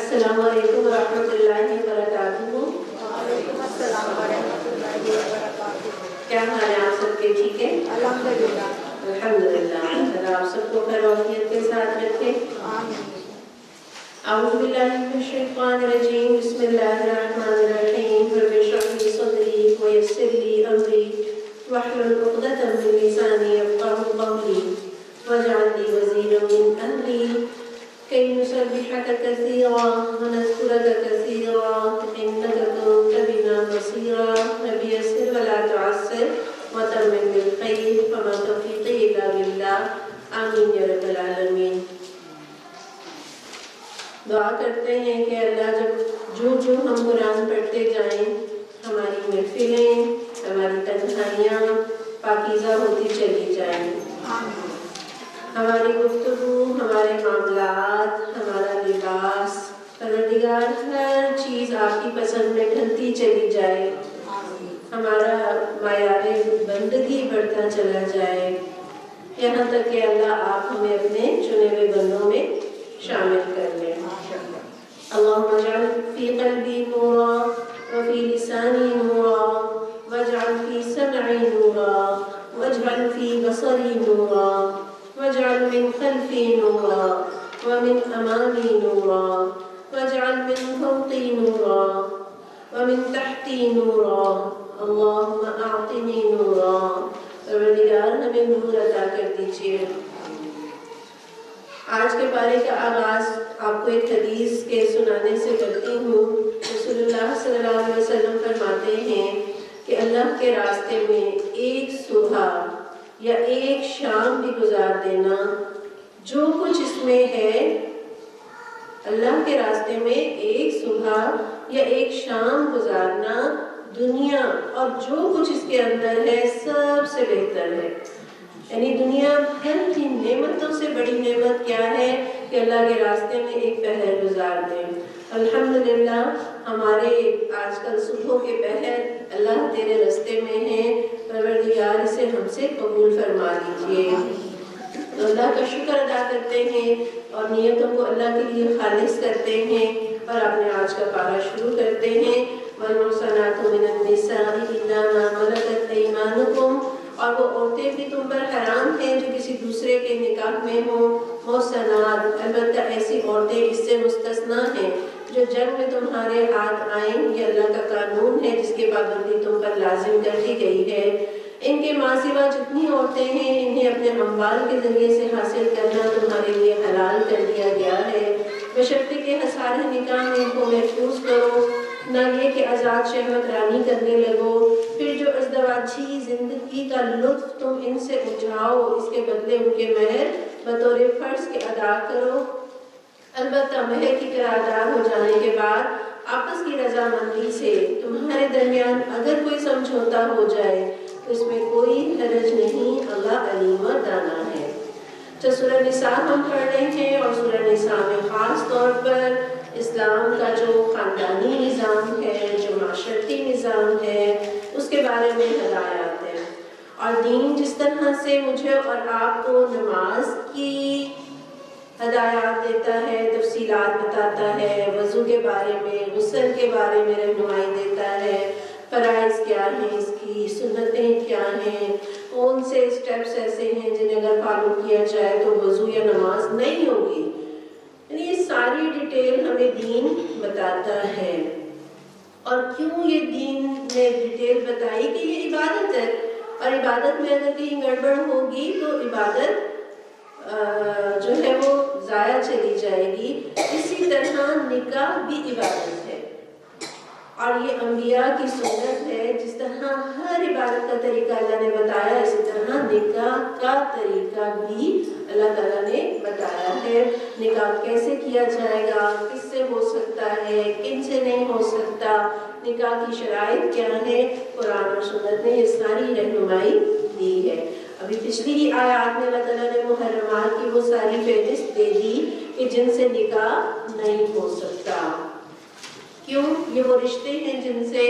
السلام علیکم ورحمۃ اللہ وبرکاتہ۔ وعلیکم السلام ورحمۃ اللہ وبرکاتہ۔ کیا حال ہے آپ سب کے؟ ٹھیک ہے الحمدللہ۔ الحمدللہ۔ اللہ آپ سب کو خیر وعافیت کے ساتھ رکھے، آمین۔ اعوذ باللہ من الشیطان الرجیم، بسم اللہ الرحمن الرحیم۔ رب اشرح لی صدری ویسر لی امری واحلل عقدۃ من لسانی یفقہوا قولی واجعل لی وزیرا من اہلی كي نسبحك كثيرا ونذكرك كثيرا إنك كنت بنا بصيرا رب يسر ولا تعسر وتمم بالخير وما توفيقي إلا بالله آمين يا رب العالمين۔ دعا کرتے ہیں کہ اللہ جب جو ہم قرآن پڑھتے جائیں ہماری محفلیں، ہماری تنہائیاں پاکیزہ ہوتی چلی جائیں، ہماری گفتگو، ہمارے معاملات، ہمارا لباس، پروردگار ہر چیز آپ کی پسند میں ڈھلتی چلی جائے، ہمارا معیار بندگی بڑھتا چلا جائے، یہاں تک کہ اللہ آپ ہمیں اپنے چنے ہوئے بندوں میں شامل کر لیں۔ اللہم اجعل فی قلبی نورا وفی لسانی نورا واجعل فی سمعی نورا واجعل فی بصری نورا واجعل من خلفی نورا ومن امامی نورا واجعل من فوقی نورا ومن تحتی نورا اللہم اعطنی نورا۔ پروردگار ہمیں نور عطا کر دیجیے۔ آج کے پارے کا آغاز آپ کو ایک حدیث کے سنانے سے کرتی ہوں۔ رسول اللہ صلی اللہ علیہ وسلم فرماتے ہیں کہ اللہ کے راستے میں ایک صبح یا ایک شام بھی گزار دینا، جو کچھ اس میں ہے، اللہ کے راستے میں ایک صبح یا ایک شام گزارنا دنیا اور جو کچھ اس کے اندر ہے سب سے بہتر ہے۔ یعنی دنیا بھر کی نعمتوں سے بڑی نعمت کیا ہے کہ اللہ کے راستے میں ایک پہر گزار دیں۔ الحمدللہ ہمارے آج کل صبح کے پہر اللہ تیرے راستے میں ہیں، پروردگار اسے ہم سے قبول فرما لیجیے۔ تو اللہ کا شکر ادا کرتے ہیں اور نیتوں کو اللہ کے لیے خالص کرتے ہیں اور اپنے آج کا پارہ شروع کرتے ہیں۔ وَالْمُحْصَنَاتُ مِنَ النِّسَاءِ إِلَّا مَا مَلَكَتْ أَيْمَانُكُمْ، اور وہ عورتیں بھی تم پر حرام ہیں جو کسی دوسرے کے نکاح میں ہوں۔ محسنات، البتہ ایسی عورتیں اس سے مستثنا ہیں جو جنگ میں تمہارے ہاتھ آئیں، یہ اللہ کا قانون ہے جس کی پابندی تم پر لازم کر دی گئی ہے۔ ان کے ماں سوا جتنی عورتیں ہیں انہیں اپنے اموال کے ذریعے سے حاصل کرنا تمہارے لیے حلال کر دیا گیا ہے، بشرطے کہ حصار نکاح میں ان کو محفوظ کرو، نہ یہ کہ آزاد شہوت رانی کرنے لگو، پھر جو ازدواجی زندگی کا لطف تم ان سے اٹھاؤ اس کے بدلے ان کے مہر بطور فرض کے ادا کرو۔ البتہ مہر کی قرارداد ہو جانے کے بعد آپس کی رضامندی سے تمہارے درمیان اگر کوئی سمجھوتا ہو جائے تو اس میں کوئی حرج نہیں، اللہ علیم و دانا ہے۔ تو سورہ نساء ہم پڑھ رہے ہیں اور سورہ نساء میں خاص طور پر اسلام کا جو خاندانی نظام ہے، جو معاشرتی نظام ہے، اس کے بارے میں ہدایات ہیں۔ اور دین جس طرح سے مجھے اور آپ کو نماز کی ہدایات دیتا ہے، تفصیلات بتاتا ہے، وضو کے بارے میں، غسل کے بارے میں رہنمائی دیتا ہے، فرائض کیا ہیں، اس کی سنتیں کیا ہیں، کون سے اسٹیپس ایسے ہیں جنہیں اگر فالو کیا جائے تو وضو یا نماز نہیں ہوگی، یعنی یہ ساری ڈیٹیل ہمیں دین بتاتا ہے۔ اور کیوں یہ دین نے ڈیٹیل بتائی کہ یہ عبادت ہے، اور عبادت میں اگر کہیں گڑبڑ ہوگی تو عبادت جو ہے وہ ضائع چلی جائے گی۔ اسی طرح نکاح بھی عبادت ہے اور یہ انبیاء کی سنت ہے، جس طرح ہر عبادت کا طریقہ اللہ نے بتایا اسی طرح نکاح کا طریقہ بھی اللہ تعالیٰ نے بتایا ہے۔ نکاح کیسے کیا جائے گا، کس سے ہو سکتا ہے، کن سے نہیں ہو سکتا، نکاح کی شرائط کیا ہے، قرآن اور سنت نے یہ ساری رہنمائی دی ہے۔ ابھی پچھلی ہی آیات میں اللہ تعالیٰ نے محرمات کی وہ ساری فہرست دے دی کہ جن سے نکاح نہیں ہو سکتا۔ کیوں؟ یہ وہ رشتے ہیں جن سے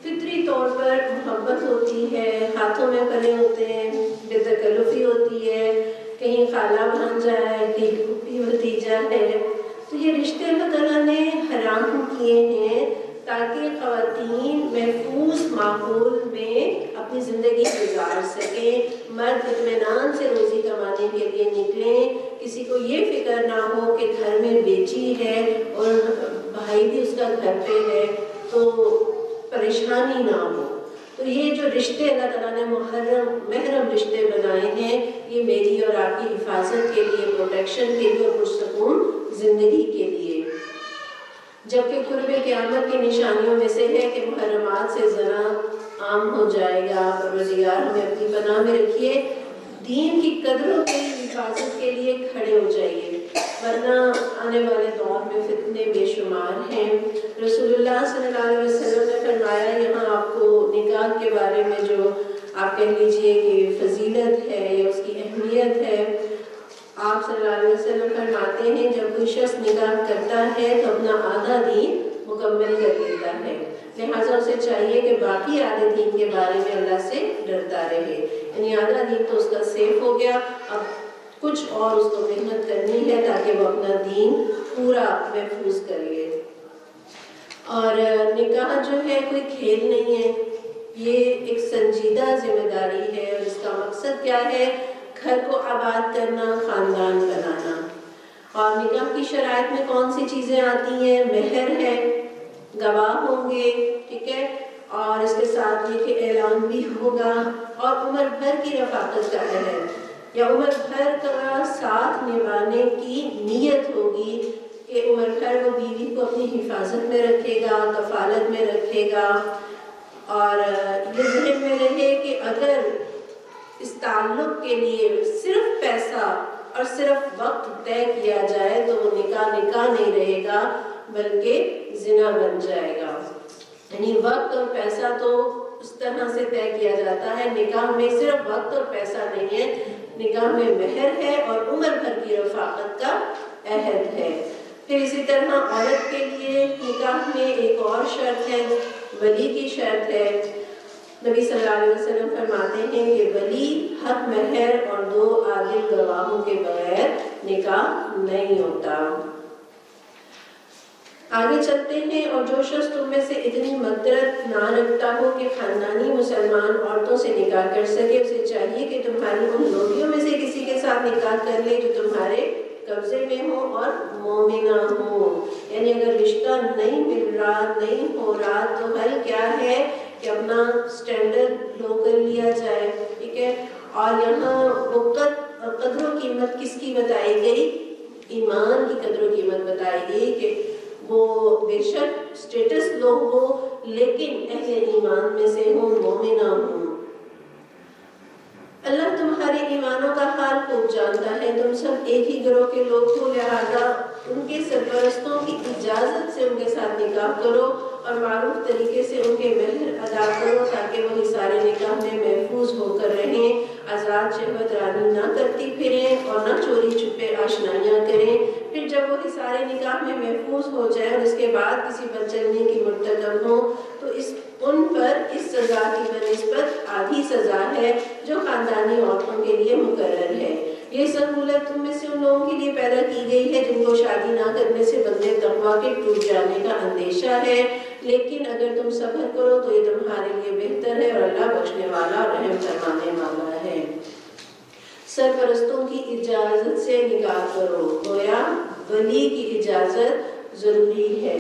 فطری طور پر محبت ہوتی ہے، ہاتھوں میں پلے ہوتے ہیں، بے تکلفی ہوتی ہے، کہیں خالہ بھانجا ہے، کہیں پھوپھی بھتیجا ہے، تو یہ رشتے اللہ تعالیٰ نے کیے ہیں تاکہ خواتین محفوظ ماحول میں اپنی زندگی گزار سکیں، مرد اطمینان سے روزی کمانے کے لیے نکلیں، کسی کو یہ فکر نہ ہو کہ گھر میں بیٹی ہے اور بھائی بھی اس کا گھر پہ ہے تو پریشانی نہ ہو۔ تو یہ جو رشتے اللہ تعالیٰ نے محرم رشتے بنائے ہیں، یہ میری اور آپ کی حفاظت کے لیے، پروٹیکشن کے لیے اور پرسکون زندگی کے لیے۔ جبکہ قرب قیامت کی نشانیوں میں سے ہے کہ محرمات سے زنا عام ہو جائے گا۔ پروردگار ہمیں اپنی پناہ میں رکھیے، دین کی قدروں کی حفاظت کے لیے کھڑے ہو جائیے، ورنہ آنے والے دور میں فتنے بے شمار ہیں۔ رسول اللہ صلی اللہ علیہ وسلم نے فرمایا، یہاں آپ کو نکاح کے بارے میں جو آپ کہہ لیجئے کہ فضیلت ہے یا اس کی اہمیت ہے، آپ صلی اللہ علیہ وسلم فرماتے ہیں جب کوئی شخص نکاح کرتا ہے تو اپنا آدھا دین مکمل کر لیتا ہے، لہٰذا اسے چاہیے کہ باقی آدھے دین کے بارے میں اللہ سے ڈرتا رہے، یعنی آدھا دین تو اس کا سیف ہو گیا، اب کچھ اور اس کو محنت کرنی ہے تاکہ وہ اپنا دین پورا محفوظ کر لے۔ اور نکاح جو ہے کوئی کھیل نہیں ہے، یہ ایک سنجیدہ ذمہ داری ہے، اور اس کا مقصد کیا ہے؟ گھر کو آباد کرنا، خاندان بنانا۔ اور نکاح کی شرائط میں کون سی چیزیں آتی ہیں؟ مہر ہے، گواہ ہوں گے، ٹھیک ہے، اور اس کے ساتھ یہ کہ اعلان بھی ہوگا، اور عمر بھر کی رفاقت کا عہد یا عمر بھر کا ساتھ نبھانے کی نیت ہوگی کہ عمر بھر وہ بیوی کو اپنی حفاظت میں رکھے گا، کفالت میں رکھے گا، اور یہ ذہن میں رہے کہ اگر اس تعلق کے لیے صرف پیسہ اور صرف وقت طے کیا جائے تو وہ نکاح نہیں رہے گا بلکہ زنا بن جائے گا۔ یعنی وقت اور پیسہ تو اس طرح سے طے کیا جاتا ہے، نکاح میں صرف وقت اور پیسہ نہیں ہے، نکاح میں مہر ہے اور عمر بھر کی رفاقت کا عہد ہے۔ پھر اسی طرح عورت کے لیے نکاح میں ایک اور شرط ہے، ولی کی شرط ہے۔ نبی صلی اللہ علیہ وسلم فرماتے ہیں کہ ولی حق مہر اور 2 عادل گواہوں کے بغیر نکاح نہیں ہوتا۔ آگے چلتے ہیں، اور جو شخص تم میں سے اتنی مقدرت نہ رکھتا ہو کہ خاندانی مسلمان عورتوں سے نکاح کر سکے، اسے چاہیے کہ تمہاری ان لوگیوں میں سے کسی کے ساتھ نکاح کر لے جو تمہارے قبضے میں ہو اور مومنہ ہو۔ یعنی اگر رشتہ نہیں مل رہا، نہیں ہو رہا، تو حل کیا ہے کہ اپنا سٹینڈرڈ لو کر لیا جائے، ٹھیک ہے۔ اور یہاں وقت اور قدر و قیمت کس کی بتائی گئی؟ ایمان کی قدر و قیمت بتائی گئی کہ وہ بے شک سٹیٹس لو ہو لیکن اہل ایمان میں سے ہوں، مومنہ ہوں۔ اللہ تمہارے ایمانوں کا حال خوب جانتا ہے، تم سب ایک ہی گروہ کے لوگ ہو، لہذا ان کے سرپرستوں کی اجازت سے ان کے ساتھ نکاح کرو اور معروف طریقے سے ان کے مہر ادا کرو تاکہ وہ سارے نکاح میں محفوظ ہو کر رہیں، آزاد شہوت رانی نہ کرتی پھریں اور نہ چوری چھپے آشنائیاں کریں۔ پھر جب وہ سارے نکاح میں محفوظ ہو جائے اور اس کے بعد کسی بدچلنی کی مرتکب ہوں تو ان پر اس سزا کی بنسبت آدھی سزا ہے جو خاندانی عورتوں کے لیے مقرر ہے۔ یہ سہولت تم میں سے ان لوگوں کے لیے پیدا کی گئی ہے جن کو شادی نہ کرنے سے بندے تقویٰ کے ٹوٹ جانے کا اندیشہ ہے، لیکن اگر تم صبر کرو تو یہ تمہارے لیے بہتر ہے اور اللہ بخشنے والا اور رحم فرمانے والا ہے۔ سرپرستوں کی اجازت سے نکاح کرو، گویا ولی کی اجازت ضروری ہے۔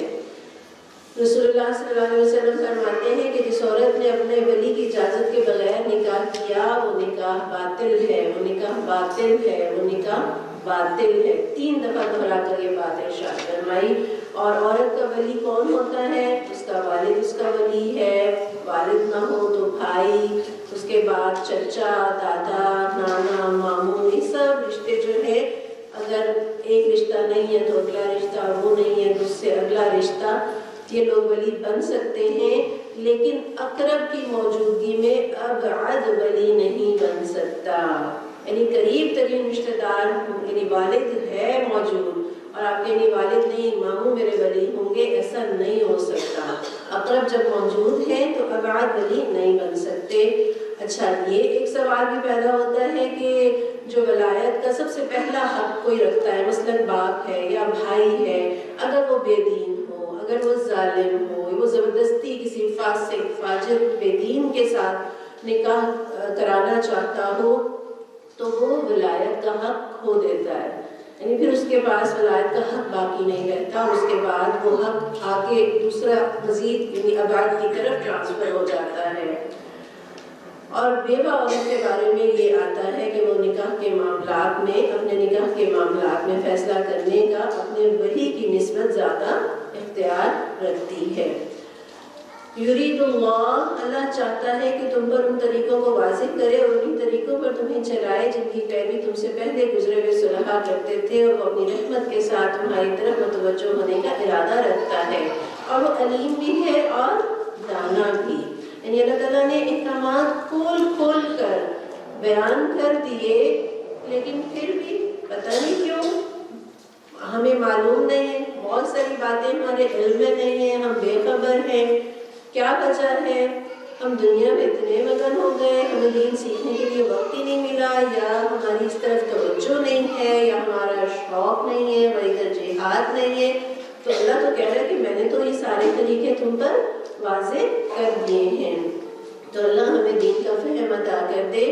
رسول اللہ صلی اللہ علیہ وسلم فرماتے ہیں کہ جس عورت نے اپنے ولی کی اجازت کے بغیر نکاح کیا وہ نکاح باطل ہے، وہ نکاح باطل ہے، وہ نکاح باطل ہے۔ 3 دفعہ دہرا کر یہ بات ارشاد فرمائی۔ اور عورت کا ولی کون ہوتا ہے؟ اس کا والد اس کا ولی ہے، والد نہ ہو تو بھائی، اس کے بعد چچا، دادا، نانا، ماموں، یہ سب رشتے جو ہے اگر ایک رشتہ نہیں ہے تو اگلا رشتہ، اور وہ نہیں ہے تو اس سے اگلا رشتہ، یہ لوگ ولی بن سکتے ہیں، لیکن اقرب کی موجودگی میں ابعد ولی نہیں بن سکتا۔ یعنی قریب ترین رشتہ دار یعنی والد ہے موجود اور آپ کے والد نہیں، ماموں میرے ولی ہوں گے، ایسا نہیں ہو سکتا۔ اقرب جب موجود ہیں تو ابعد ولی نہیں بن سکتے۔ اچھا، یہ ایک سوال بھی پیدا ہوتا ہے کہ جو ولایت کا سب سے پہلا حق کوئی رکھتا ہے، مثلا باپ ہے یا بھائی ہے، اگر وہ بے دین ہو، اگر وہ نکاح کرانا چاہتا ہو تو وہ ولایت کا حق کھو دیتا ہے، یعنی پھر اس کے پاس ولایت کا حق باقی نہیں رہتا، اور اس کے بعد وہ حق آگے دوسرا مزید یعنی اباد کی طرف ٹرانسفر ہو جاتا ہے۔ اور بیوہ عورت کے بارے میں یہ آتا ہے کہ وہ نکاح کے معاملات میں اپنے نکاح کے معاملات میں فیصلہ کرنے کا اپنے ولی کی نسبت زیادہ اختیار رکھتی ہے۔ یرید اللہ، اللہ چاہتا ہے کہ تم پر ان طریقوں کو واضح کرے اور انہی طریقوں پر تمہیں چلائے جن کی پیروی تم سے پہلے گزرے ہوئے صلحاء کرتے تھے، اور وہ اپنی رحمت کے ساتھ تمہاری طرف متوجہ ہونے کا ارادہ رکھتا ہے، اور وہ علیم بھی ہے اور دانا بھی۔ یعنی اللہ تعالیٰ نے احکامات کھول کھول کر بیان کر دیے، لیکن پھر بھی پتہ نہیں کیوں ہمیں معلوم نہیں ہے، بہت ساری باتیں ہمارے علم میں نہیں ہیں، ہم بے خبر ہیں۔ کیا وجہ ہے؟ ہم دنیا میں اتنے مگن ہو گئے، ہمیں دین سیکھنے کے لیے وقت ہی نہیں ملا، یا ہماری اس طرف توجہ نہیں ہے، یا ہمارا شوق نہیں ہے، ہماری ترجیحات نہیں ہے۔ تو اللہ تو کہہ رہا ہے کہ میں نے تو یہ سارے طریقے تم پر واضح کر دیے ہیں۔ تو اللہ ہمیں دین کا فہم عطا کر دے۔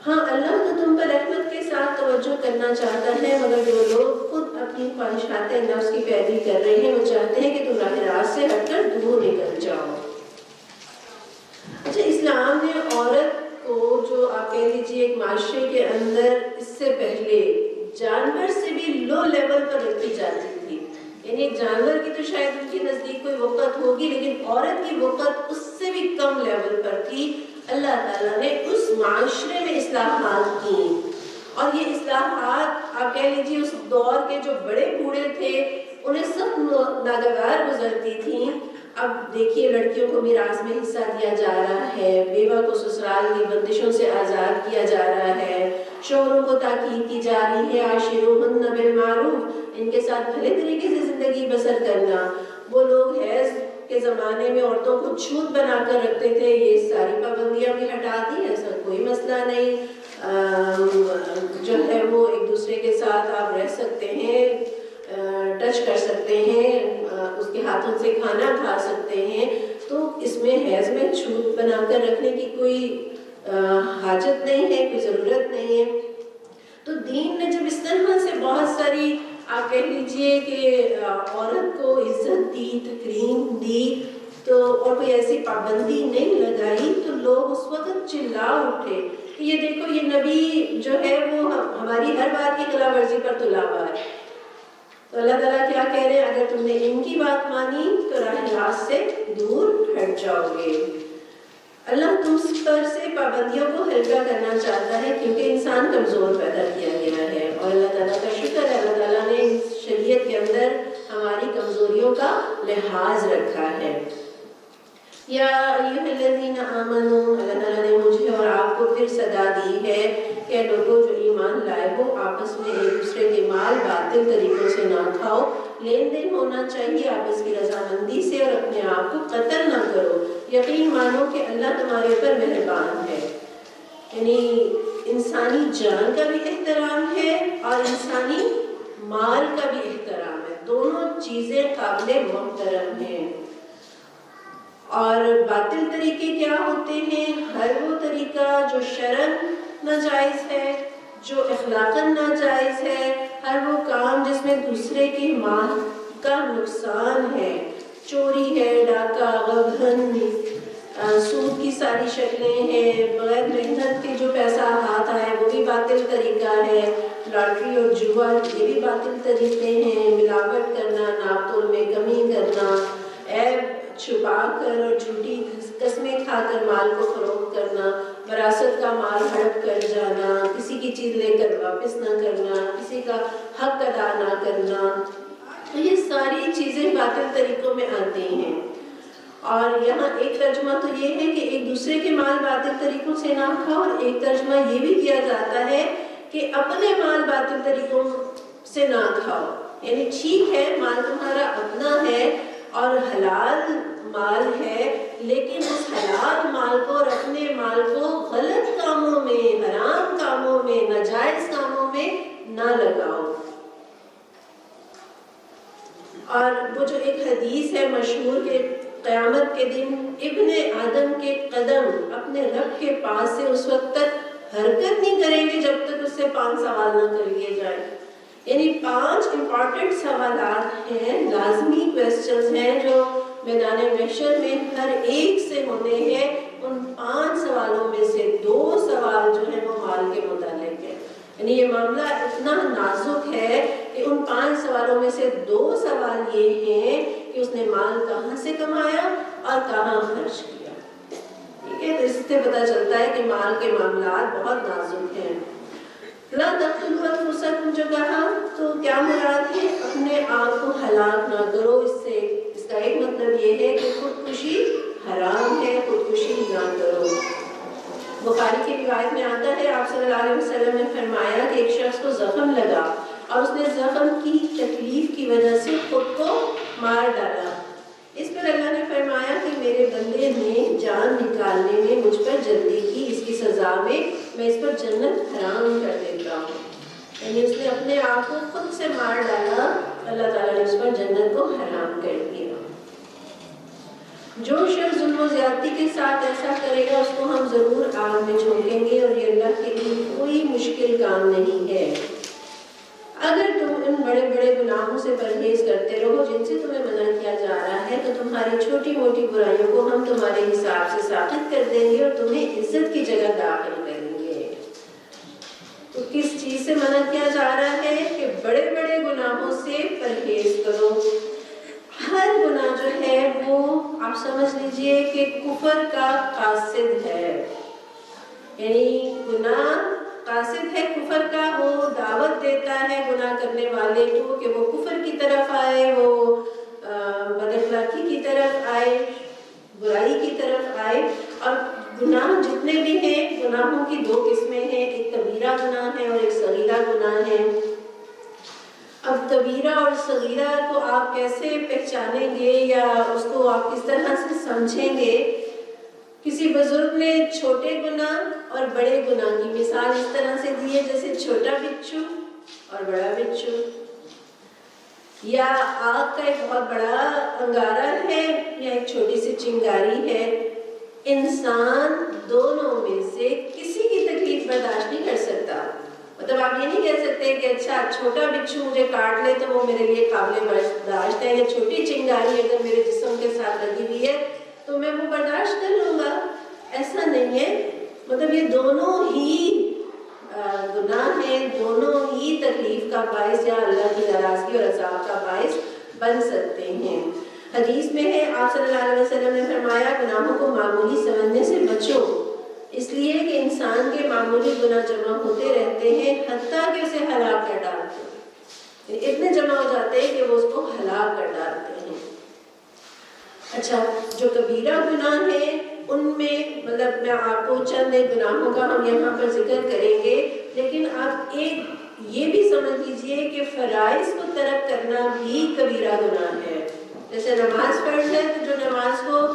ہاں، اللہ تو تم پر رحمت کے ساتھ توجہ کرنا چاہتا ہے، مگر جو لوگ خود اپنی خواہشات نفس کی پیروی کر رہے ہیں وہ چاہتے ہیں کہ تم راہ راست سے ہٹ کر دور نکل جاؤ۔ اچھا، اسلام نے عورت کو جو آپ کہہ لیجیے ایک معاشرے کے اندر اس سے پہلے جانور سے بھی لو لیول پر رکھی جاتی تھی، یعنی ایک جانور کی تو شاید ان کے نزدیک کوئی وقت ہوگی، لیکن عورت کی وقت اس سے بھی کم لیول پر تھی۔ اللہ تعالیٰ نے اس معاشرے میں اصلاحات کی، اور یہ اصلاحات آپ کہہ لیجیے اس دور کے جو بڑے بوڑھے تھے انہیں سب ناگوار گزرتی تھیں۔ اب دیکھیے، لڑکیوں کو میراث میں حصہ دیا جا رہا ہے، بیوہ کو سسرال کی بندشوں سے آزاد کیا جا رہا ہے، شوہروں کو تاکید کی جا رہی ہے عاشروہن بالمعروف، ان کے ساتھ بھلے طریقے سے زندگی بسر کرنا۔ وہ لوگ حیض کے زمانے میں عورتوں کو چھوت بنا کر رکھتے تھے، یہ ساری پابندیاں بھی ہٹا دی، ایسا کوئی مسئلہ نہیں، جو ہے وہ ایک دوسرے کے ساتھ آپ رہ سکتے ہیں، ٹچ کر سکتے ہیں، اس کے ہاتھوں سے کھانا کھا سکتے ہیں۔ تو اس میں حیض میں چھوت بنا کر رکھنے کی کوئی حاجت نہیں ہے، کوئی ضرورت نہیں ہے۔ تو دین نے جب اس طرح سے بہت ساری آپ کہہ لیجئے کہ عورت کو عزت دی، تکریم دی، تو اور کوئی ایسی پابندی نہیں لگائی، تو لوگ اس وقت چلا اٹھے کہ یہ دیکھو، یہ نبی جو ہے وہ ہماری ہر بات کی خلاف ورزی پر تلا ہوا ہے۔ تو اللہ تعالیٰ کیا کہہ رہے ہیں؟ اگر تم نے ان کی بات مانی تو راہ راست سے دور ہٹ جاؤ گے۔ اللہ تم پر سے پابندیوں کو ہلکا کرنا چاہتا ہے، کیونکہ انسان کمزور پیدا کیا گیا ہے، اور اللہ تعالیٰ کا شکر ہے، اللہ تعالیٰ نے اس شریعت کے اندر ہماری کمزوریوں کا لحاظ رکھا ہے۔ یا ایھا الذین آمنوا، اللہ تعالیٰ نے مجھے اور آپ کو پھر صدا دی ہے کہ لوگوں جو ایمان لائے ہو، آپس میں ایک دوسرے کے مال باطل طریقوں سے نہ کھاؤ، لین دین ہونا چاہیے آپس کی رضامندی سے، اور اپنے آپ کو قتل نہ کرو، یقین مانو کہ اللہ تمہارے اوپر مہربان ہے۔ یعنی انسانی جان کا بھی احترام ہے اور انسانی مال کا بھی احترام ہے، دونوں چیزیں قابل محترم ہیں۔ اور باطل طریقے کیا ہوتے ہیں؟ ہر وہ طریقہ جو شرعاً ناجائز ہے، جو اخلاقاً ناجائز ہے، ہر وہ کام جس میں دوسرے کے مال کا نقصان ہے، چوری ہے، ڈاکہ، غبن، سود کی ساری شکلیں ہیں، بغیر محنت کے جو پیسہ ہاتھ آئے وہ بھی باطل طریقہ ہے، لاٹری اور جوا یہ بھی باطل طریقے ہیں، ملاوٹ کرنا، ناپ تول میں کمی کرنا، عیب چھپا کر اور جھوٹی قسمیں کھا کر مال کو فروخت کرنا، وراثت کا مال ہڑپ کر جانا، کسی کی چیز لے کر واپس نہ کرنا، کسی کا حق ادا نہ کرنا، تو یہ ساری چیزیں باطل طریقوں میں آتی ہیں۔ اور یہاں ایک ترجمہ تو یہ ہے کہ ایک دوسرے کے مال باطل طریقوں سے نہ کھاؤ، اور ایک ترجمہ یہ بھی کیا جاتا ہے کہ اپنے مال باطل طریقوں سے نہ کھاؤ، یعنی ٹھیک ہے مال تمہارا اپنا ہے اور حلال مال ہے، لیکن اس حلال مال کو اور اپنے مال کو غلط کاموں میں، حرام کاموں میں، ناجائز کاموں میں نہ لگاؤ۔ اور وہ جو ایک حدیث ہے مشہور کہ قیامت کے دن ابن آدم کے قدم اپنے رب کے پاس سے اس وقت تک حرکت نہیں کریں گے جب تک اس سے 5 سوال نہ کر لیے جائیں. یعنی 5 امپورٹنٹ سوالات ہیں، لازمی کویسچنز ہیں جو میدان محشر میں ہر ایک سے ہونے ہیں. ان 5 سوالوں میں سے 2 سوال جو ہیں وہ مال کے متعلق ہے. یعنی یہ معاملہ اتنا نازک ہے کہ ان 5 سوالوں میں سے 2 سوال یہ ہیں کہ اس نے مال کہاں سے کمایا اور کہاں خرچ کیا. ٹھیک ہے، تو اس سے پتہ چلتا ہے کہ مال کے معاملات بہت نازک ہیں. لا تقتلوا انفسکم جو کہا تو کیا مراد ہے؟ اپنے آپ کو ہلاک نہ کرو. اس کا ایک مطلب یہ ہے کہ خودکشی حرام ہے، خودکشی نہ کرو. بخاری کی روایت میں آتا ہے آپ صلی اللہ علیہ وسلم نے فرمایا کہ ایک شخص کو زخم لگا اور اس نے زخم کی تکلیف کی وجہ سے خود کو مار ڈالا. اس پر اللہ نے فرمایا کہ میرے بندے نے جان نکالنے میں مجھ پر جلدی کی، اس کی سزا میں اس پر جنت حرام کر دیتا ہوں. یعنی اس نے اپنے آپ کو خود سے مار ڈالا، اللہ تعالیٰ نے اس پر جنت کو حرام کر دیا. جو شخص ظلم و زیادتی کے ساتھ ایسا کرے گا اس کو ہم ضرور آگ میں جھونکیں گے، اور یہ اللہ کے لیے کوئی مشکل کام نہیں ہے. اگر تم ان بڑے بڑے گناہوں سے پرہیز کرتے رہو جن سے تمہیں منع کیا جا رہا ہے، تو تمہاری چھوٹی موٹی برائیوں کو ہم تمہارے حساب سے ساقط کر دیں گے اور تمہیں عزت کی جگہ داخل کریں گے. تو کس چیز سے منع کیا جا رہا ہے؟ کہ بڑے بڑے گناہوں سے پرہیز کرو. ہر گناہ جو ہے وہ آپ سمجھ لیجئے کہ کفر کا قاصد ہے. یعنی گناہ قاصد ہے کفر کا، وہ دعوت دیتا ہے گناہ کرنے والے کو کہ وہ کفر کی طرف آئے، وہ بد اخلاقی کی طرف آئے، برائی کی طرف آئے. اور گناہ جتنے بھی ہیں، گناہوں کی 2 قسمیں ہیں، ایک کبیرہ گناہ ہے اور ایک صغیرہ گناہ ہے. اب کبیرہ اور صغیرہ کو آپ کیسے پہچانیں گے یا اس کو آپ کس طرح سے سمجھیں گے؟ کسی بزرگ نے چھوٹے گناہ اور بڑے گناہ کی مثال اس طرح سے دی ہے جیسے چھوٹا بچھو اور بڑا بچھو، یا آگ کا ایک بہت بڑا انگارہ ہے یا ایک چھوٹی سی چنگاری ہے. انسان دونوں میں سے کسی کی تکلیف برداشت نہیں کر سکتا. مطلب آپ یہ نہیں کہہ سکتے کہ اچھا چھوٹا بچھو مجھے کاٹ لے تو وہ میرے لیے قابل برداشت ہے، یا چھوٹی چنگاری اگر میرے جسم کے ساتھ لگی ہوئی ہے تو میں وہ برداشت کر لوں گا. ایسا نہیں ہے. مطلب یہ دونوں ہی گناہ ہیں، دونوں ہی تکلیف کا باعث یا اللہ کی ناراضگی اور عذاب کا باعث بن سکتے ہیں. حدیث میں ہے آپ صلی اللہ علیہ وسلم نے فرمایا گناہوں کو معمولی سمجھنے سے بچو، اس لیے کہ انسان کے معمولی گناہ جمع ہوتے رہتے ہیں حتیٰ کہ اسے ہلاک کر ڈالتے ہیں. اتنے جمع ہو جاتے ہیں کہ وہ اس کو ہلاک کر ڈالتے ہیں. اچھا، جو کبیرہ گناہ ہیں ان میں مطلب میں آپ کو چند ایک گناہوں کا ہم یہاں پر ذکر کریں گے، لیکن آپ ایک یہ بھی سمجھ لیجئے کہ فرائض کو ترک کرنا بھی کبیرہ گناہ ہے. جیسے نماز پڑھنا ہے تو جو نماز کو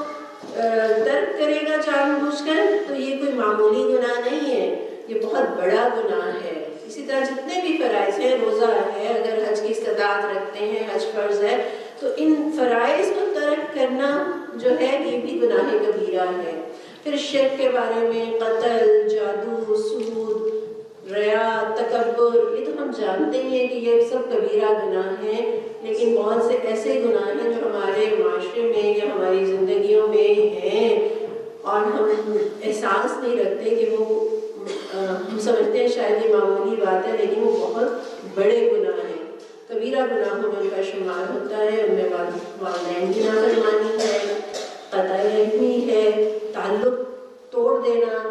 ترک کرے گا جان بوجھ کر تو یہ کوئی معمولی گناہ نہیں ہے، یہ بہت بڑا گناہ ہے. اسی طرح جتنے بھی فرائض ہیں، روزہ ہے، اگر حج کی استطاعت رکھتے ہیں، حج فرض ہے، تو ان فرائض کو ترک کرنا جو ہے یہ بھی گناہ کبیرہ ہے. پھر شرک کے بارے میں قتل، جادو، سود، ریا، تکبر، یہ تو ہم جانتے ہیں کہ یہ سب کبیرہ گناہ ہیں. لیکن بہت سے ایسے گناہ ہیں جو ہمارے معاشرے میں یا ہماری زندگیوں میں ہیں اور ہم احساس نہیں رکھتے کہ وہ ہم سمجھتے ہیں شاید یہ معمولی بات ہے، لیکن وہ بہت بڑے گناہ ہیں. کبیرہ گناہوں میں ان کا شمار ہوتا ہے. ان میں والدین کی نافرمانی ہے، قطع رحمی ہے، تعلق توڑ دینا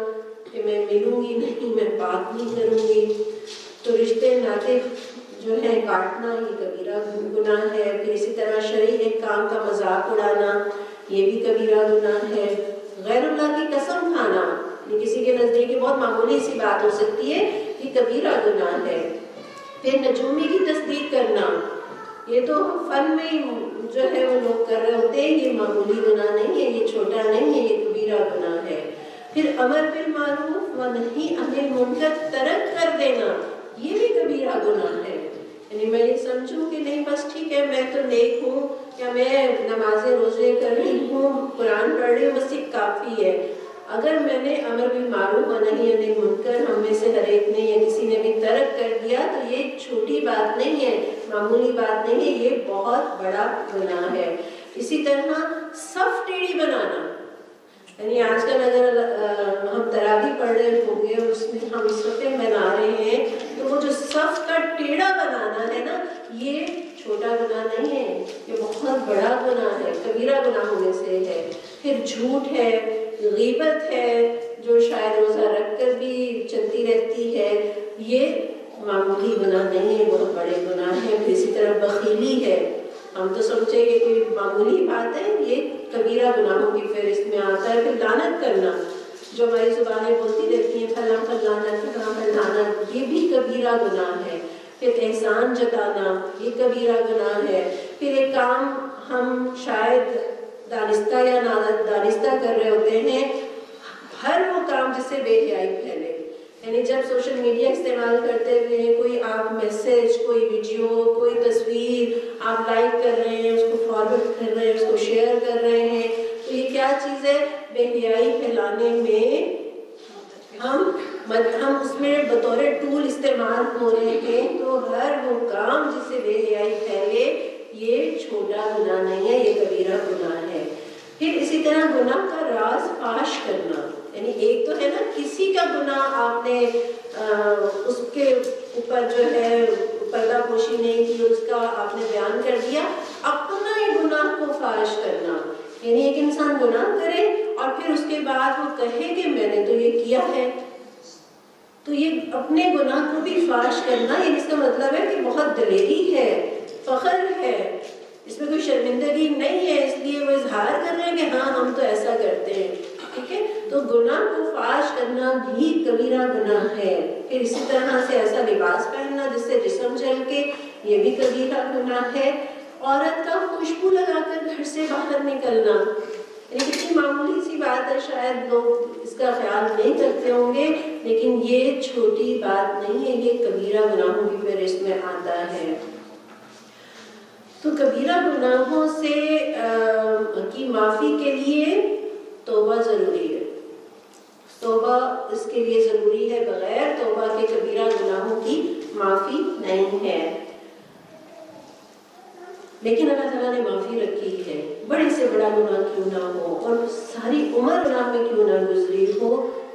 کہ میں ملوں گی نہیں، میں بات نہیں کروں گی، تو رشتے ناطے جو ہے کاٹنا یہ کبیرہ گناہ ہے. پھر اسی طرح شرعی ایک کام کا مذاق اڑانا یہ بھی کبیرہ گناہ ہے. غیر اللہ کی قسم کھانا یہ کسی کے نزدیک بہت معمولی سی بات ہو سکتی ہے، یہ کبیرہ گناہ ہے. پھر نجومی کی تصدیق کرنا یہ تو فن میں جو ہے وہ لوگ کر رہے ہوتے ہیں، یہ معمولی گناہ نہیں ہے، یہ چھوٹا نہیں ہے، یہ کبیرہ گناہ ہے. پھر امر بالمعروف و نہی عن المنکر ترک کر دینا یہ بھی کبیرہ گناہ ہے. یعنی میں یہ سمجھوں کہ نہیں بس ٹھیک ہے میں تو نیک ہوں یا میں نمازیں روزے کر رہی ہوں، اگر میں نے امر بالمعروف و نہی عن المنکر ہم میں سے ہر ایک نے یا کسی نے بھی ترک کر دیا تو یہ چھوٹی بات نہیں ہے، معمولی بات نہیں ہے، یہ بہت بڑا گناہ ہے۔ اسی طرح صف ٹیڑھی بنانا، یعنی آج کل اگر ہم تراویح پڑھ رہے ہوں گے اور اس میں ہم صفیں بنا رہے ہیں تو وہ جو صف کا ٹیڑھا بنانا ہے نا، یہ چھوٹا گناہ نہیں ہے، یہ بہت بڑا گناہ ہے، کبیرہ گناہوں میں سے ہے۔ پھر جھوٹ ہے، غیبت ہے جو شاید روزہ رکھ کر بھی چلتی رہتی ہے، یہ معمولی گناہ نہیں ہے، بہت بڑے گناہ ہیں۔ پھر اسی طرح بخیلی ہے، ہم تو سمجھے کہ کوئی معمولی بات ہے، یہ کبیرہ گناہوں کی فہرست میں آتا ہے۔ پھر لعنت کرنا، جو ہماری زبانیں بولتی رہتی ہیں فلاں پر لعنت، فلاں پر لعنت، یہ بھی کبیرہ گناہ ہے۔ پھر احسان جتانا، یہ کبیرہ گناہ ہے۔ پھر ایک کام ہم شاید دانستہ یا نادانستہ کر رہے ہوتے ہیں، ہر وہ کام جس سے بے حیائی پھیلے، یعنی جب سوشل میڈیا استعمال کرتے ہوئے کوئی آپ میسج، کوئی ویڈیو، کوئی تصویر آپ لائک کر رہے ہیں، اس کو فارورڈ کر رہے ہیں، اس کو شیئر کر رہے ہیں، تو یہ کیا چیز ہے؟ بے حیائی پھیلانے میں ہم اس میں بطور ٹول استعمال ہو رہے ہیں۔ تو ہر وہ کام جس سے بے حیائی پھیلے یہ چھوٹا گناہ نہیں ہے، یہ کبیرہ گناہ ہے۔ پھر اسی طرح گناہ کا راز فاش کرنا، یعنی ایک تو ہے نا کسی کا گناہ آپ نے اس کے اوپر جو ہے پردہ پوشی نہیں کی، اس کا آپ نے بیان کر دیا، اپنا یہ گناہ کو فاش کرنا، یعنی ایک انسان گناہ کرے اور پھر اس کے بعد وہ کہے کہ میں نے تو یہ کیا ہے، تو یہ اپنے گناہ کو بھی فاش کرنا، یعنی اس کا مطلب ہے کہ بہت دلیری ہے، فخر ہے، اس میں کوئی شرمندگی نہیں ہے، اس لیے وہ اظہار کر رہے ہیں کہ ہاں ہم تو ایسا کرتے ہیں، ٹھیک ہے۔ تو گناہ کو فاش کرنا بھی کبیرہ گناہ ہے۔ پھر اسی طرح سے ایسا لباس پہننا جس سے جسم جل کے، یہ بھی کبیرہ گناہ ہے۔ عورت کا خوشبو لگا کر گھر سے باہر نکلنا، یعنی کتنی معمولی سی بات ہے، شاید لوگ اس کا خیال نہیں کرتے ہوں گے، لیکن یہ چھوٹی بات نہیں ہے، یہ کبیرہ گناہوں کی فہرست میں آتا ہے۔ تو کبیرہ گناہوں سے کی معافی کے لیے توبہ ضروری ہے، توبہ اس کے لیے ضروری ہے، بغیر توبہ کے کبیرہ گناہوں کی معافی نہیں ہے۔ لیکن اللہ تعالیٰ نے معافی رکھی ہے، بڑے سے بڑا گناہ کیوں نہ ہو اور ساری عمر گناہ میں کیوں نہ گزری ہو،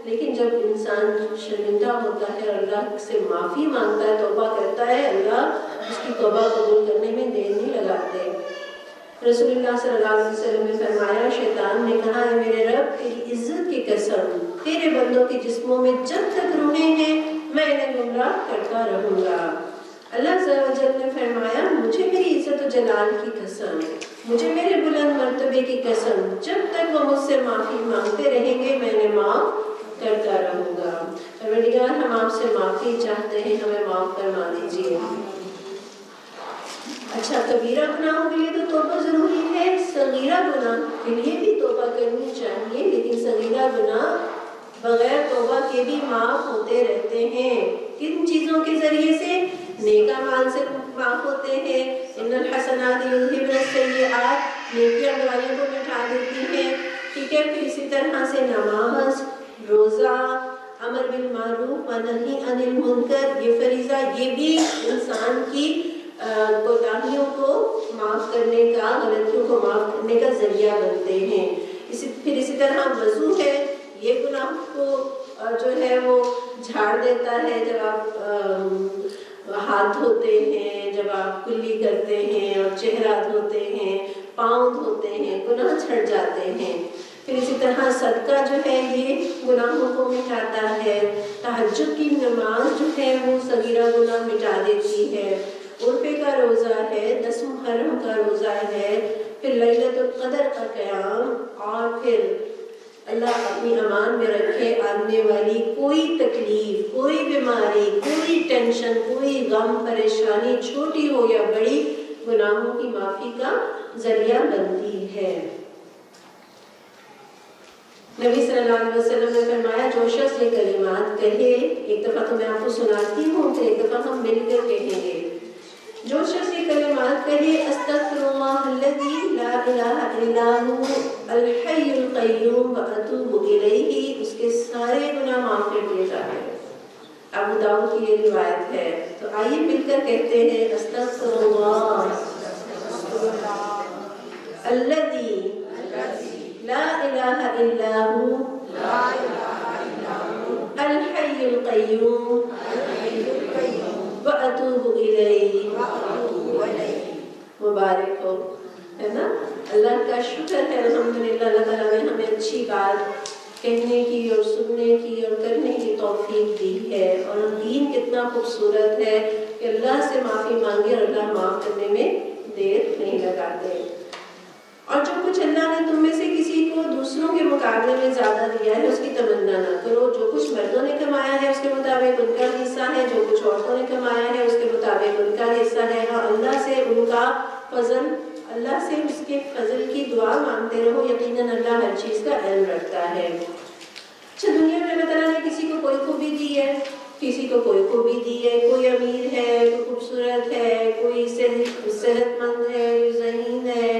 لیکن جب انسان شرمندہ ہوتا ہے، اللہ سے معافی مانگتا ہے، توبہ کرتا ہے، اللہ اس کی توبہ قبول کرنے میں دیر نہیں لگاتے۔ رسول اللہ صلی اللہ علیہ وسلم نے فرمایا، شیطان نے کہا، اے میرے رب تیری عزت کی قسم، تیرے بندوں کے جسموں میں جب تک روحیں ہیں میں انہیں گمراہ کرتا رہوں گا۔ اللہ عز و جل نے فرمایا، مجھے میری عزت و جلال کی قسم، مجھے میرے بلند مرتبے کی قسم، جب تک وہ مجھ سے معافی مانگتے رہیں گے میں انہیں معاف کرتا رہوں گا۔ پروردگار ہم آپ سے معافی چاہتے ہیں، ہمیں معاف فرما دیجیے۔ اچھا، کبیرہ گناہوں کے لیے تو توبہ ضروری ہے، صغیرہ گناہ کے لیے بھی توبہ کرنی چاہیے، لیکن صغیرہ گناہ بغیر توبہ کے بھی معاف ہوتے رہتے ہیں۔ کن چیزوں کے ذریعے سے؟ نیک اعمال سے معاف ہوتے ہیں، ان الحسنات یذہبن السیئات، نیکیاں برائیوں کو مٹا دیتی ہیں، ٹھیک ہے۔ پھر اسی طرح سے نماز، روزہ، امر بالمعروف و نہی عن المنکر، یہ فریضہ، یہ بھی انسان کی کوتاہیوں کو معاف کرنے کا، غلطیوں کو معاف کرنے کا ذریعہ بنتے ہیں۔ پھر اسی طرح وضو ہے، یہ گناہ کو جو ہے وہ جھاڑ دیتا ہے، جب آپ ہاتھ دھوتے ہیں، جب آپ کلی کرتے ہیں اور چہرہ دھوتے ہیں، پاؤں دھوتے ہیں، گناہ چھڑ جاتے ہیں۔ پھر اسی طرح صدقہ جو ہے یہ گناہوں کو مٹاتا ہے، تہجد کی نماز جو ہے وہ صغیرہ گناہ مٹا دیتی ہے، عرفے کا روزہ ہے، 10 محرم کا روزہ ہے، پھر لیلۃ القدر کا قیام، اور پھر اللہ اپنی امان میں رکھے آنے والی کوئی تکلیف، کوئی بیماری، کوئی ٹینشن، کوئی غم پریشانی، چھوٹی ہو یا بڑی، گناہوں کی معافی کا ذریعہ بنتی ہے۔ نبی صلی اللہ علیہ وسلم نے فرمایا، جو شخص یہ کلمات کہے، ایک دفعہ تو میں آپ کو سناتی ہوں، پھر ایک دفعہ ہم مل کر کہیں گے، جو شخص یہ کلمات کہے، استغفر اللہ الذی لا الہ الا هو الحی القیوم القیوم واتوب الیہ، اس کے سارے گناہ معاف کر دیے جاتے ہیں۔ ابو داؤد کی یہ روایت ہے۔ تو آئیے مل کر کہتے ہیں استغفر اللہ الذی لا الہ الا ہو الحی القیوم واتوب الیہ۔ مبارک ہو، ہے نا؟ اللہ کا شکر ہے الحمدللہ، اللہ تعالیٰ نے ہمیں اچھی بات کہنے کی اور سننے کی اور کرنے کی توفیق دی ہے۔ اور دین کتنا خوبصورت ہے کہ اللہ سے معافی مانگے اور اللہ معاف کرنے میں دیر نہیں لگاتے۔ اور جو کچھ اللہ نے تم میں سے کسی کو دوسروں کے مقابلے میں زیادہ دیا ہے اس کی تمنا نہ کرو۔ جو کچھ مردوں نے کمایا ہے اس کے مطابق ان کا حصہ ہے، جو کچھ عورتوں نے کمایا ہے اس کے مطابق ان کا حصہ ہے، اور اللہ سے ان کا فضل، اللہ سے اس کے فضل کی دعا مانگتے رہو، یقیناً اللہ ہر چیز کا علم رکھتا ہے۔ اچھا، دنیا میں اللہ تعالیٰ نے کسی کو کوئی خوبی دی ہے، کسی کو کوئی خوبی دی ہے، کوئی امیر ہے، کوئی خوبصورت ہے، کوئی صحت مند ہے، کوئی ذہین ہے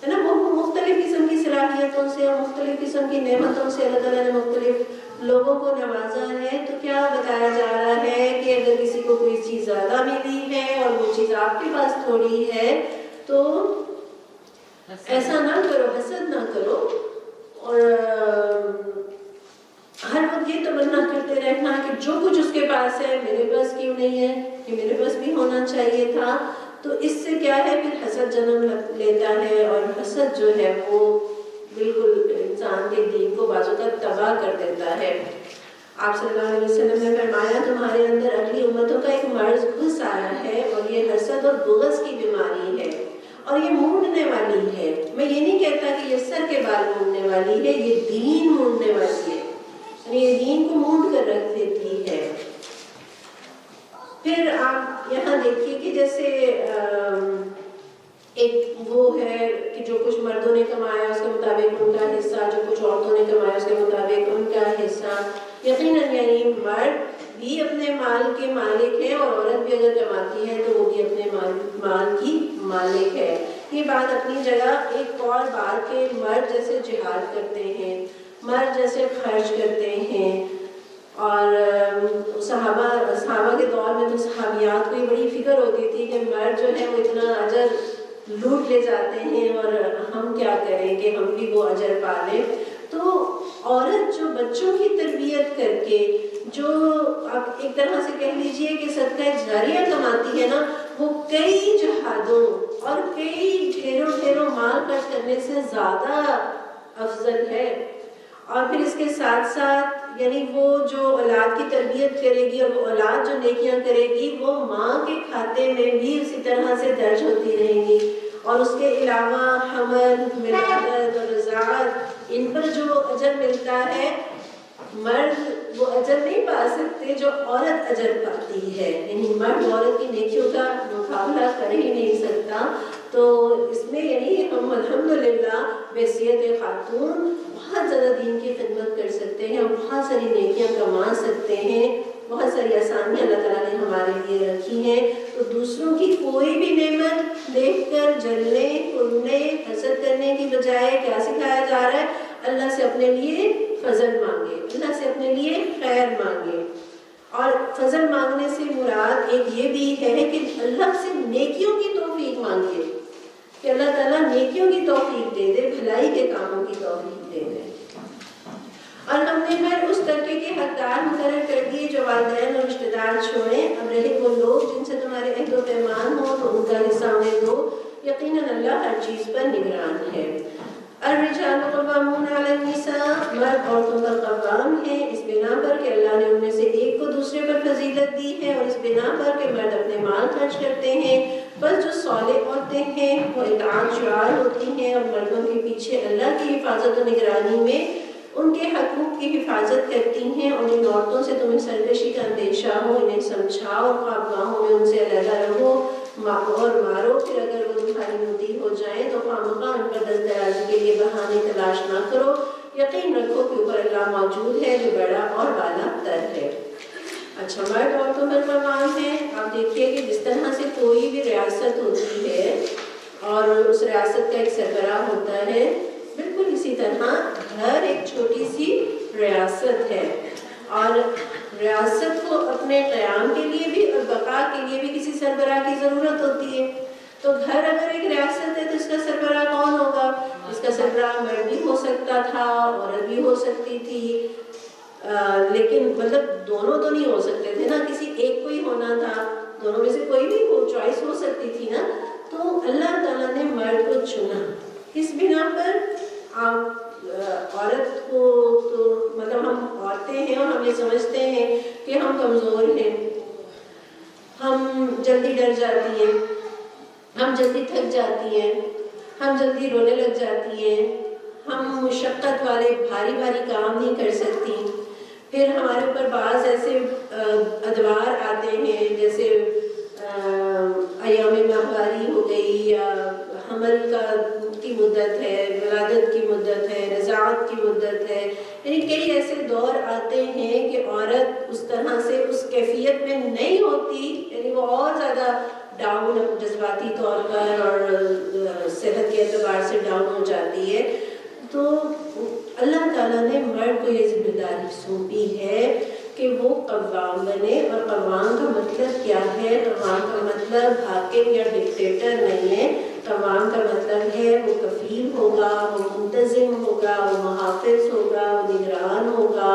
نا؟ وہ مختلف قسم کی صلاحیتوں سے اور مختلف قسم کی نعمتوں سے اللہ تعالیٰ نے مختلف لوگوں کو نوازا ہے۔ تو کیا بتایا جا رہا ہے کہ اگر کسی کو کوئی چیز زیادہ ملی ہے اور وہ چیز آپ کے پاس تھوڑی ہے تو ایسا نہ کرو، حسد نہ کرو، اور ہر وقت یہ تمنا کرتے رہنا کہ جو کچھ اس کے پاس ہے میرے پاس کیوں نہیں ہے، کہ میرے پاس بھی ہونا چاہیے تھا۔ تو اس سے کیا ہے، پھر حسد جنم لیتا ہے، اور حسد جو ہے وہ بالکل انسان کے دین کو بعض اوقات تباہ کر دیتا ہے۔ آپ صلی اللہ علیہ وسلم نے فرمایا تمہارے اندر اگلی امتوں کا ایک مرض گھس آیا ہے، اور یہ حسد اور بغض کی بیماری ہے، اور یہ مونڈنے والی ہے۔ میں یہ نہیں کہتا کہ یہ سر کے بال مونڈنے والی ہے، یہ دین مونڈنے والی ہے، یعنی یہ دین کو مونڈ کر رکھ دیتی ہے۔ پھر آپ یہاں دیکھیے کہ جیسے ایک وہ ہے کہ جو کچھ مردوں نے کمایا اس کے مطابق ان کا حصہ، جو کچھ عورتوں نے کمایا اس کے مطابق ان کا حصہ۔ یقیناً یعنی مرد بھی اپنے مال کے مالک ہیں، اور عورت بھی اگر کماتی ہے تو وہ بھی اپنے مال کی مالک ہے۔ یہ بات اپنی جگہ۔ ایک اور بات کہ مرد جیسے جہاد کرتے ہیں، مرد جیسے خرچ کرتے ہیں، اور صحابہ کے دور میں تو صحابیات کو یہ بڑی فکر ہوتی تھی کہ مرد جو ہے وہ اتنا اجر لوٹ لے جاتے ہیں اور ہم کیا کریں کہ ہم بھی وہ اجر پا لیں۔ تو عورت جو بچوں کی تربیت کر کے، جو آپ ایک طرح سے کہہ لیجئے کہ صدقہ جاریہ کماتی ہے نا، وہ کئی جہادوں اور کئی ڈھیروں مال خرچ کرنے سے زیادہ افضل ہے۔ اور پھر اس کے ساتھ ساتھ یعنی وہ جو اولاد کی تربیت کرے گی اور وہ اولاد جو نیکیاں کرے گی وہ ماں کے کھاتے میں بھی اسی طرح سے درج ہوتی رہیں گی۔ اور اس کے علاوہ حمل، ولادت اور رضاعت، ان پر جو اجر ملتا ہے، مرد وہ اجر نہیں پا سکتے جو عورت اجر پاتی ہے، یعنی مرد عورت کی نیکیوں کا مقابلہ کر ہی نہیں سکتا۔ تو اس میں یعنی ہم الحمدللہ بحیثیت خاتون بہت زیادہ دین کی خدمت کر سکتے ہیں، اور بہت ساری نیکیاں کما سکتے ہیں، بہت ساری آسانیاں اللہ تعالیٰ نے ہمارے لیے رکھی ہیں۔ تو دوسروں کی کوئی بھی نعمت دیکھ کر جلنے، اڑنے، حسد کرنے کی بجائے کیا سکھایا جا رہا ہے؟ اللہ سے اپنے لیے فضل مانگے، اللہ سے اپنے لیے خیر مانگے۔ اور فضل مانگنے سے مراد ایک یہ بھی ہے کہ اللہ سے نیکیوں کی توفیق مانگے، کہ اللہ تعالیٰ نیکیوں کی توفیق دے دے، بھلائی کے کاموں کی توفیق دے دے۔ اور ہم نے پھر اس طرح کے حقدار مقرر کر دیے جو والدین اور رشتہ دار چھوڑیں۔ اب رہے وہ لوگ جن سے تمہارے عہد و پیمان ہو تو ان کا حصہ انہیں دو، یقیناً اللہ ہر چیز پر نگران ہے۔ الرجال قوامون علی النساء، مرد عورتوں پر قوام ہیں اس بنا پر کہ اللہ نے ان میں سے ایک کو دوسرے پر فضیلت دی ہے، اور اس بنا پر کہ مرد اپنے مال خرچ کرتے ہیں۔ بس جو صالح عورتیں ہیں وہ اطاعت شعار ہوتی ہیں، اور مردوں کے پیچھے اللہ کی حفاظت و نگرانی میں ان کے حقوق کی حفاظت کرتی ہیں۔ اور ان عورتوں سے تمہیں سرکشی کا اندیشہ ہو انہیں سمجھاؤ، خوابگاہوں میں ان سے علیحدہ رہو اور مارو، پھر اگر وہ تمہاری مطیع ہو جائیں تو خواہ ان پر دست درازی کے لیے بہانے تلاش نہ کرو، یقین رکھو کہ اوپر اللہ موجود ہے جو بڑا اور بالا تر ہے۔ اچھا، مرد عورتوں پر قوام ہے۔ آپ دیکھیے کہ جس طرح سے کوئی بھی ریاست ہوتی ہے اور اس ریاست کا ایک سربراہ ہوتا ہے، بالکل بالکل اسی طرح گھر ایک چھوٹی سی ریاست ہے، اور ریاست کو اپنے قیام کے لیے بھی اور بقا کے لیے بھی کسی سربراہ کی ضرورت ہوتی ہے۔ تو گھر اگر ایک ریاست ہے تو اس کا سربراہ کون ہوگا؟ اس کا سربراہ مرد بھی ہو سکتا تھا، عورت بھی ہو سکتی تھی، لیکن مطلب دونوں تو نہیں ہو سکتے تھے نا، کسی ایک کو ہی ہونا تھا، دونوں میں سے کوئی بھی چوائس ہو سکتی تھی نا۔ تو اللہ تعالیٰ نے مرد کو چنا، کس بنا پر؟ آپ عورت کو تو مطلب ہم عورتیں ہیں اور ہم یہ سمجھتے ہیں کہ ہم کمزور ہیں، ہم جلدی ڈر جاتی ہیں، ہم جلدی تھک جاتی ہیں، ہم جلدی رونے لگ جاتی ہیں، ہم مشقت والے بھاری بھاری کام نہیں کر سکتی۔ پھر ہمارے اوپر بعض ایسے ادوار آتے ہیں جیسے ایام ماہواری ہو گئی، یا حمل کی مدت ہے، ولادت کی مدت ہے، رضاعت کی مدت ہے، یعنی کئی ایسے دور آتے ہیں کہ عورت اس طرح سے اس کیفیت میں نہیں ہوتی، یعنی وہ اور زیادہ ڈاؤن جذباتی طور پر اور صحت کے اعتبار سے ڈاؤن ہو جاتی ہے۔ تو اللہ تعالیٰ نے مرد کو یہ ذمہ داری سونپی ہے کہ وہ قوام بنے، اور قوام کا مطلب کیا ہے؟ قوام کا مطلب حاکم یا ڈکٹیٹر نہیں ہے، قوام کا مطلب ہے وہ کفیل ہوگا، وہ منتظم ہوگا، وہ محافظ ہوگا، وہ نگران ہوگا،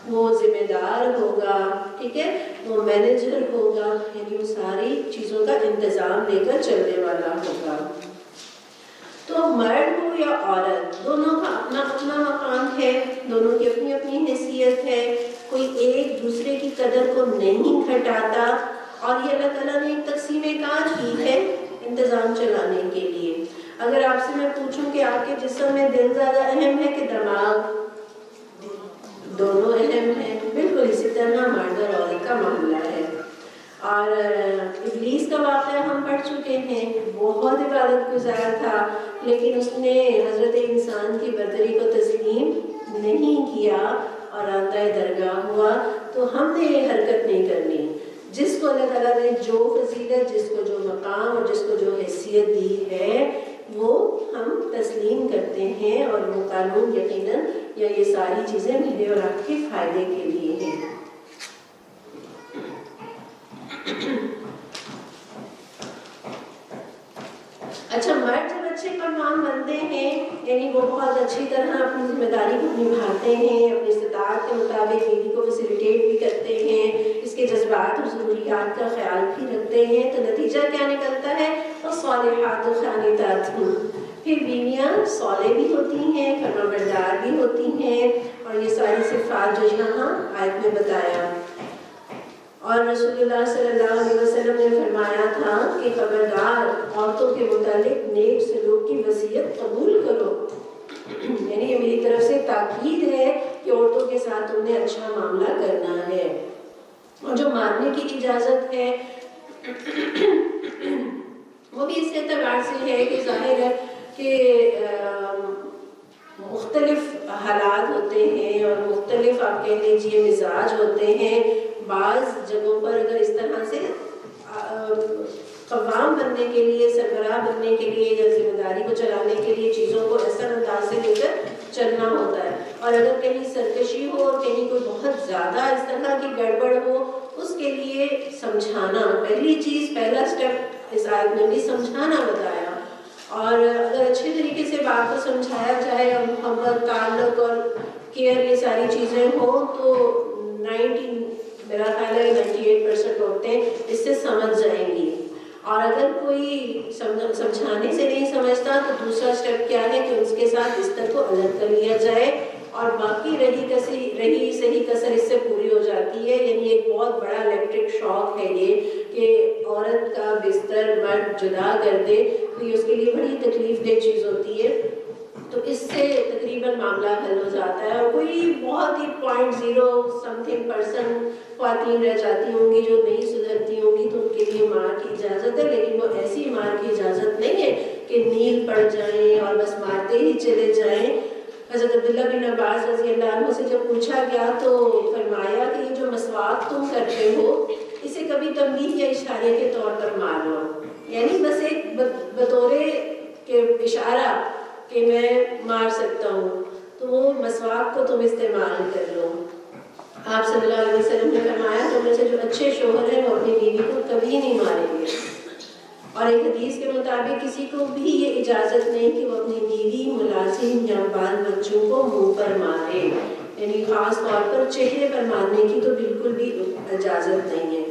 وہ ذمہ دار ہوگا، ٹھیک ہے، وہ مینیجر ہوگا، یعنی وہ ساری چیزوں کا انتظام لے کر چلنے والا ہوگا۔ تو مرد ہو یا عورت، دونوں کا اپنا اپنا مقام ہے، دونوں کی اپنی اپنی حیثیت ہے، کوئی ایک دوسرے کی قدر کو نہیں گھٹاتا، اور یہ اللہ تعالیٰ نے ایک تقسیم کار کی ہے انتظام چلانے کے لیے۔ اگر آپ سے میں پوچھوں کہ آپ کے جسم میں دل زیادہ اہم ہے کہ دماغ؟ دونوں اہم ہیں، بالکل اسی طرح مرد اور عورت کا معاملہ ہے۔ اور ابلیس کا واقعہ ہم پڑھ چکے ہیں، بہت عبادت گزار تھا، لیکن اس نے حضرت انسان کی برتری کو تسلیم نہیں کیا اور آندائے درگاہ ہوا۔ تو ہم نے یہ حرکت نہیں کرنی، جس کو اللہ تعالیٰ نے جو فضیلت، جس کو جو مقام اور جس کو جو حیثیت دی ہے وہ ہم تسلیم کرتے ہیں، اور وہ قانون یقیناً یا یہ ساری چیزیں میرے اور آپ کے فائدے کے لیے ہیں۔ اچھا، مرد جب اچھے قوام بنتے ہیں، یعنی وہ بہت اچھی طرح اپنی ذمہ داری کو نبھاتے ہیں، اپنی استطاعت کے مطابق بیوی کو فیسیلیٹیٹ بھی کرتے ہیں، اس کے جذبات اور ضروریات کا خیال بھی رکھتے ہیں، تو نتیجہ کیا نکلتا ہے؟ وَالصَّالِحَاتُ قَانِتَاتٌ، پھر بیویاں صالح بھی ہوتی ہیں، فرمانبردار بھی ہوتی ہیں، اور یہ ساری صفات جو یہاں آیت میں بتایا۔ اور رسول اللہ صلی اللہ علیہ وسلم نے فرمایا تھا کہ خبردار عورتوں کے متعلق نیک سلوک کی وصیت قبول کرو، یعنی یہ میری طرف سے تاکید ہے کہ عورتوں کے ساتھ تم نے اچھا معاملہ کرنا ہے۔ اور جو مارنے کی اجازت ہے وہ بھی اس اعتبار سے ہے کہ ظاہر ہے کہ مختلف حالات ہوتے ہیں اور مختلف آپ کہہ لیجیے مزاج ہوتے ہیں۔ بعض جگہوں پر اگر اس طرح سے قوام بننے کے لیے، سربراہ بننے کے لیے یا ذمہ داری کو چلانے کے لیے چیزوں کو ایسا انداز سے لے کر چلنا ہوتا ہے، اور اگر کہیں سرکشی ہو اور کہیں کوئی بہت زیادہ اس طرح کی گڑبڑ ہو، اس کے لیے سمجھانا پہلی چیز، پہلا سٹیپ اس آیت میں بھی سمجھانا بتایا۔ اور اگر اچھے طریقے سے بات کو سمجھایا جائے اور محبت، تعلق اور کیئر یہ ساری چیزیں ہوں تو میرا خیال ہے 98% عورتیں اس سے سمجھ جائیں گی۔ اور اگر کوئی سمجھانے سے نہیں سمجھتا تو دوسرا سٹیپ کیا ہے کہ اس کے ساتھ بستر کو الگ کر لیا جائے، اور باقی رہی صحیح کسر اس سے پوری ہو جاتی ہے۔ یعنی ایک بہت بڑا الیکٹرک شاک ہے یہ کہ عورت کا بستر مرد جدا کر دے، تو یہ اس کے لیے بڑی تکلیف دہ چیز ہوتی ہے۔ تو اس سے تقریباً معاملہ حل ہو جاتا ہے، اور کوئی بہت ہی 0.0% خواتین رہ جاتی ہوں گی جو نہیں سدھرتی ہوں گی، تو ان کے لیے مار کی اجازت ہے، لیکن وہ ایسی مار کی اجازت نہیں ہے کہ نیل پڑ جائیں اور بس مارتے ہی چلے جائیں۔ حضرت عبداللہ بن عباس رضی اللہ عنہ سے جب پوچھا گیا تو فرمایا کہ یہ جو مسواک تم کرتے ہو اسے کبھی تنبیہ یا اشارے کے طور پر مارو، یعنی بس ایک بطور کے اشارہ کہ میں مار سکتا ہوں تو وہ مسواک کو تم استعمال کر لو۔ آپ صلی اللہ علیہ وسلم نے فرمایا تم میں سے جو اچھے شوہر ہیں وہ اپنی بیوی کو کبھی نہیں ماریں گے، اور ایک حدیث کے مطابق کسی کو بھی یہ اجازت نہیں کہ وہ اپنی بیوی، ملازم یا بال بچوں کو منہ پر مارے، یعنی خاص طور پر چہرے پر مارنے کی تو بالکل بھی اجازت نہیں ہے۔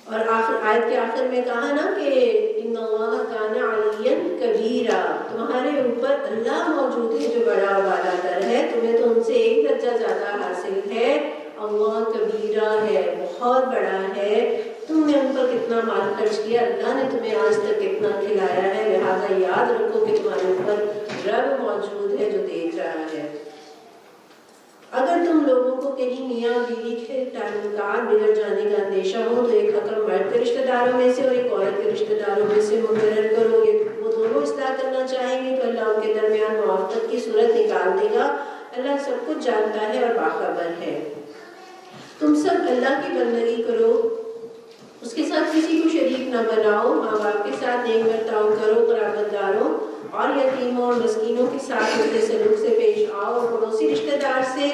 اور آیت کے آخر میں کہا نا کہ ان اللہ کان علیٰ کبیرا، تمہارے اوپر اللہ موجود ہے جو بڑا و بالا تر ہے، تمہیں تو ان سے ایک درجہ زیادہ حاصل ہے، اللہ کبیرا ہے، بہت بڑا ہے، تم نے ان پر کتنا مال خرچ کیا، اللہ نے تمہیں آج تک کتنا کھلایا ہے، لہٰذا یاد رکھو کہ تمہارے اوپر رب موجود ہے جو دیکھ رہا ہے۔ اگر تم لوگوں کو کہیں میاں بیوی کے تعلقات بگڑ جانے کا اندیشہ ہو تو ایک حکم مرد کے رشتہ داروں میں سے اور ایک عورت کے رشتہ داروں میں سے مقرر کرو، وہ دونوں اصلاح کرنا چاہیں گے تو اللہ ان کے درمیان موافقت کی صورت نکال دے گا، اللہ سب کچھ جانتا ہے اور باخبر ہے۔ تم سب اللہ کی بندگی کرو، اس کے ساتھ کسی کو شریک نہ بناؤ، ماں باپ کے ساتھ نیک برتاؤ کرو، قرابت داروں اور یتیموں اور مسکینوں کے ساتھ اچھے سلوک سے پیش آؤ، اور پڑوسی رشتہ دار سے،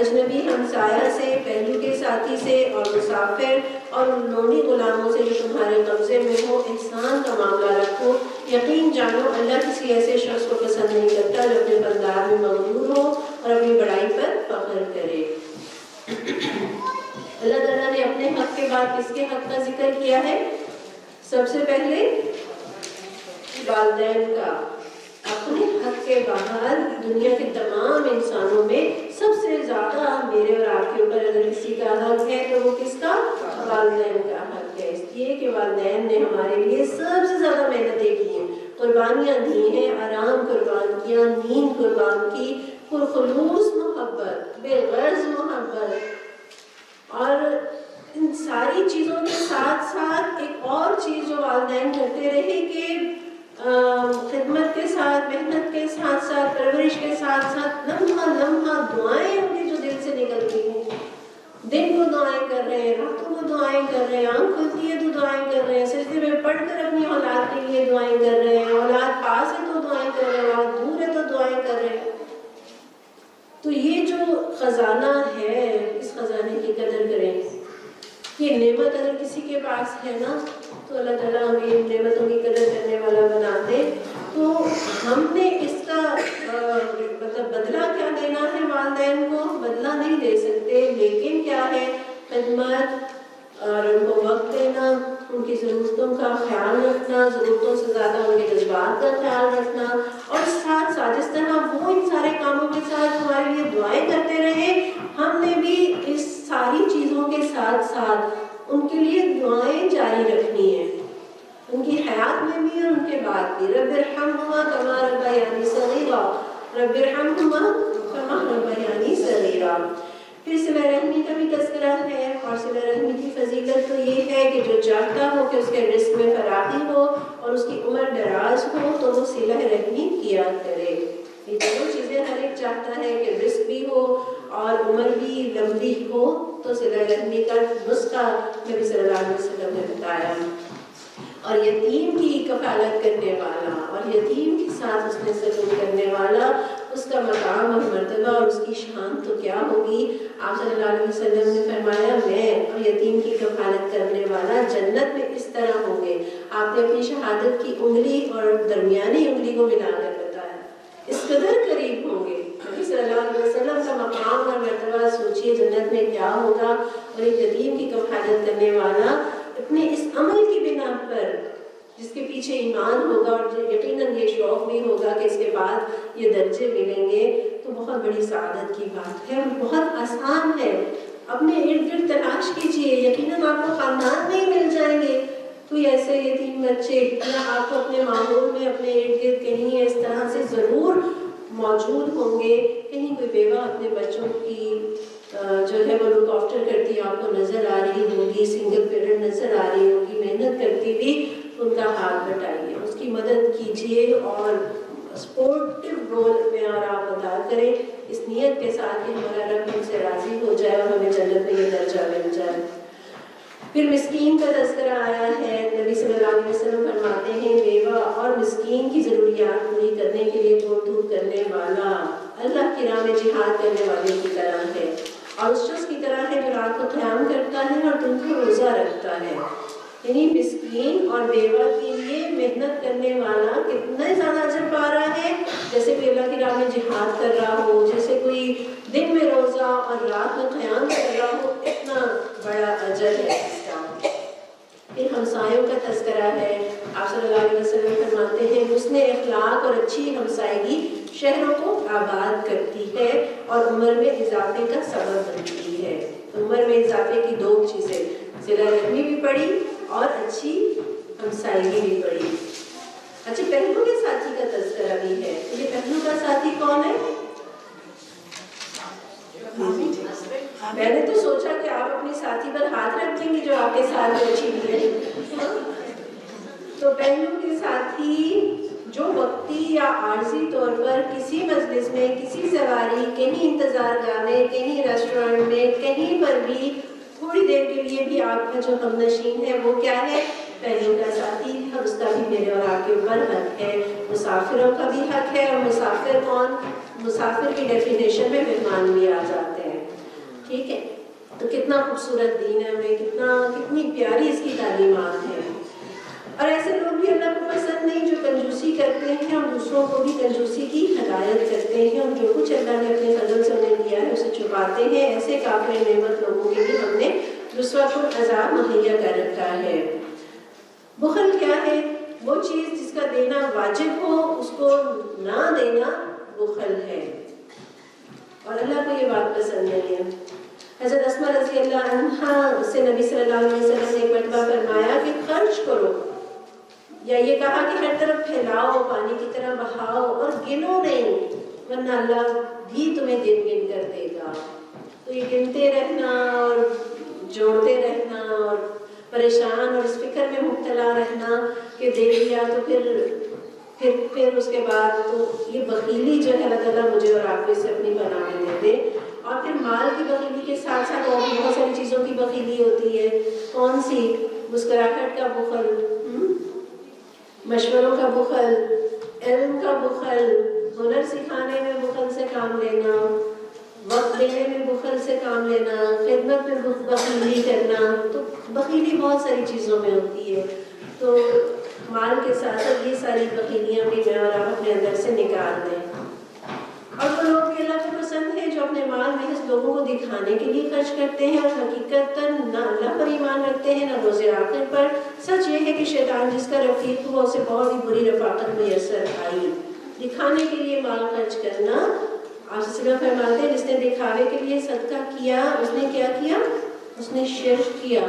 اجنبی ہمسایہ سے، پہلو کے ساتھی سے اور مسافر اور ان لونڈی غلاموں سے جو تمہارے قبضے میں ہو احسان کا معاملہ رکھو، یقین جانو اللہ کسی ایسے شخص کو پسند نہیں کرتا جو اپنے بندار میں مغرور ہو اور اپنی بڑائی پر فخر کرے۔ اللہ تعالیٰ نے اپنے حق کے بعد کس کے حق کا ذکر کیا ہے؟ سب سے پہلے والدین کا۔ اپنے حق کے باہر دنیا کے تمام انسانوں میں سب سے زیادہ میرے اور آپ کے اوپر اگر کسی کا حق ہے تو وہ کس کا؟ والدین کا حق ہے، اس لیے کہ والدین نے ہمارے لیے سب سے زیادہ محنتیں کی ہیں، قربانیاں دی ہیں، آرام قربان کیا، نیند قربان کی، پرخلوص محبت، بے غرض محبت، اور ان ساری چیزوں کے ساتھ ساتھ ایک اور چیز جو والدین کرتے رہے کہ خدمت کے ساتھ، محنت کے ساتھ ساتھ، پرورش کے ساتھ ساتھ لمحہ لمحہ دعائیں ان کی جو دل سے نکلتی ہیں، دن کو دعائیں کر رہے ہیں، راتوں کو دعائیں کر رہے ہیں، آنکھ کھلتی ہے تو دعائیں کر رہے ہیں، سجدے میں پڑھ کر اپنی اولاد کے لیے دعائیں کر رہے ہیں، اولاد پاس ہے تو دعائیں کر رہے ہیں، اولاد دور ہے تو دعائیں کر رہے ہیں۔ تو یہ جو خزانہ ہے اس خزانے کی قدر کریں۔ یہ نعمت اگر کسی کے پاس ہے نا تو اللہ تعالیٰ ہمیں ان نعمتوں کی قدر کرنے والا بنا دے، تو ہم نے اس کا مطلب بدلہ کیا دینا ہے؟ والدین کو بدلہ نہیں دے سکتے، لیکن کیا ہے؟ خدمت اور ان کو وقت دینا، ان کی ضرورتوں کا خیال رکھنا، ضرورتوں سے زیادہ ان کے جذبات کا خیال رکھنا، اور ساتھ ساتھ جس طرح وہ ان سارے کاموں کے ساتھ ہمارے لیے دعائیں کرتے رہے، ہم نے بھی اس ساری چیزوں کے ساتھ ساتھ ان کے لیے دعائیں جاری رکھنی ہیں، ان کی حیات میں بھی اور ان کے بعد بھی۔ رب ارحمہما کما ربیانی صغیرا، رب ارحمہما کما ربیانی صغیرا۔ پھر صلہ رحمی کا بھی تذکرہ ہے، اور صلہ رحمی کی فضیلت تو یہ ہے کہ جو چاہتا ہو کہ اس کے رزق میں فراخی ہو اور اس کی عمر دراز ہو تو وہ صلہ رحمی کیا کرے۔ یہ دونوں چیزیں ہر ایک چاہتا ہے کہ رزق بھی ہو اور عمر بھی لمبی ہو، تو صلہ رحمی کا نسخہ نبی صلی اللہ علیہ وسلم نے بتایا۔ اور یتیم کی کفالت کرنے والا اور یتیم کے ساتھ اس میں سلوک کرنے والا، اس کا مقام اور مرتبہ اور اس کی شان تو کیا ہوگی۔ آپ صلی اللہ علیہ وسلم نے فرمایا میں اور یتیم کی کفالت کرنے والا جنت میں اس طرح ہوں گے۔ آپ نے اپنی شہادت کی انگلی اور درمیانی انگلی کو ملا کر بتایا، اس قدر قریب ہوں گے۔ نبی صلی اللہ علیہ وسلم کا مقام اور مرتبہ سوچئے جنت میں کیا ہوگا، اور ایک یتیم کی کفالت کرنے والا اپنے اس عمل کی بنا پر جس کے پیچھے ایمان ہوگا اور یقیناً یہ شوق بھی ہوگا کہ اس کے بعد یہ درجے ملیں گے، تو بہت بڑی سعادت کی بات ہے اور بہت آسان ہے۔ اپنے ارد گرد تلاش کیجئے، یقیناً آپ کو خاندان میں ہی مل جائیں گے کوئی ایسے یتیم بچے، یا آپ کو اپنے ماحول میں اپنے ارد گرد کہیں اس طرح سے ضرور موجود ہوں گے۔ کہیں کوئی بیوہ اپنے بچوں کی جو ہے وہ لک آفٹر کرتی آپ کو نظر آ رہی ہوگی، سنگل پیرنٹ نظر آ رہی ہوگی محنت کرتی ہوئی، ان کا ہاتھ بٹائیے، اس کی مدد کیجیے اور سپورٹو رول میں اور آپ ادا کریں، اس نیت کے ساتھ کہ ہمارا رب ہم سے راضی ہو جائے اور ہمیں جنت میں یہ درجہ مل جائے۔ پھر مسکین کا تذکرہ آیا ہے، نبی صلی اللہ علیہ وسلم فرماتے ہیں بیوہ اور مسکین کی ضروریات پوری کرنے کے والا اللہ کی راہ میں جہاد کرنے والے کی طرح ہے، اور اس شخص کی طرح ہے جو رات کو قیام کرتا ہے اور دن کو روزہ رکھتا ہے۔ یعنی مسکین اور بیوہ کے لیے محنت کرنے والا کتنا زیادہ اجر پا رہا ہے، جیسے کوئی اللہ کی راہ میں جہاد کر رہا ہو، جیسے کوئی دن میں روزہ اور رات میں قیام کر رہا ہو، اتنا بڑا اجر ہے اس کا۔ پھر ہمسایوں کا تذکرہ ہے۔ آپ صلی اللہ علیہ وسلم فرماتے ہیں حسن اخلاق اور اچھی ہمسائیگی شہروں کو آباد کرتی ہے اور عمر میں اضافے کا سبب بنتی ہے۔ عمر میں اضافے کی دو چیزیں، صلہ رحمی بھی پڑی اور اچھی ہمسائیگی بھی پڑی۔ اچھا، پہلو کے ساتھی کا تذکرہ بھی ہے۔ یہ پہلو کا ساتھی کون ہے؟ میں نے تو سوچا کہ آپ اپنے ساتھی پر ہاتھ رکھ دیں گے جو آپ کے ساتھ بیٹھی ہوئی ہے۔ تو پہلو کے ساتھی جو وقتی یا عارضی طور پر کسی مجلس میں، کسی سواری، کہیں انتظار گاہ میں، کہیں ریسٹورینٹ میں، کہیں پر بھی تھوڑی دیر کے لیے بھی آپ کا جو ہم نشین ہے وہ کیا ہے؟ پہلو کا ساتھی ہے۔ اس کا بھی میرے اور آپ کے اوپر حق ہے۔ مسافروں کا بھی حق ہے، اور مسافر کون؟ مسافر کی ڈیفینیشن میں مہمان بھی آ جاتے ہیں، ٹھیک ہے؟ تو کتنا خوبصورت دین ہے ہمیں، کتنی پیاری اس کی تعلیمات ہیں۔ اور ایسے لوگ بھی اللہ کو پسند نہیں جو کنجوسی کرتے ہیں اور دوسروں کو بھی کنجوسی کی ہدایت کرتے ہیں، اور جو کچھ اللہ نے اپنے فضل سے انہیں دیا ہے اسے چھپاتے ہیں۔ ایسے کافر نعمت لوگوں کے لیے ہم نے رسوا کو عذاب مہیا کر رکھا ہے۔ بخل کیا ہے؟ وہ چیز جس کا دینا واجب ہو اس کو نہ دینا بخل ہے، اور اللہ کو یہ بات پسند نہیں ہے۔ حضرت اسماء رضی اللہ عنہا سے نبی صلی اللہ علیہ وسلم نے ایک مرتبہ فرمایا کہ خرچ کرو، یا یہ کہا کہ ہر طرف پھیلاؤ، پانی کی طرح بہاؤ، اور گنو نہیں، ورنہ اللہ بھی تمہیں گن گن کر دے گا۔ تو یہ گنتے رہنا اور جوڑتے رہنا اور پریشان اور اس فکر میں مبتلا رہنا کہ دے دیا تو پھر اس کے بعد تو یہ بخیلی جو ہے اللہ تعالیٰ مجھے اور آپ کو اسے اپنی بنا میں دے دے۔ اور پھر مال کی بخیلی کے ساتھ ساتھ اور بہت ساری چیزوں کی بخیلی ہوتی ہے۔ کون سی؟ مسکراہٹ کا بخل، مشوروں کا بخل، علم کا بخل، ہنر سکھانے میں بخل سے کام لینا، وقت دینے میں بخل سے کام لینا، خدمت میں بخیلی کرنا۔ تو بخیلی بہت ساری چیزوں میں ہوتی ہے۔ تو مال کے ساتھ ساتھ یہ ساری بخیلیاں بھی میں اور آپ اپنے اندر سے نکال دیں۔ اور وہ لوگ بھی اللہ کو پسند ہے جو اپنے مال محض لوگوں کو دکھانے کے لیے خرچ کرتے ہیں، اور حقیقتاً نہ اللہ پر ایمان رکھتے ہیں نہ روز آخر پر۔ سچ یہ ہے کہ شیطان جس کا رفیق ہوا اسے بہت ہی بری رفاقت میسر آئی۔ دکھانے کے لیے مال خرچ کرنا، آپ سے فرماتے ہیں جس نے دکھاوے کے لیے صدقہ کیا اس نے کیا کیا؟ اس نے شرک کیا۔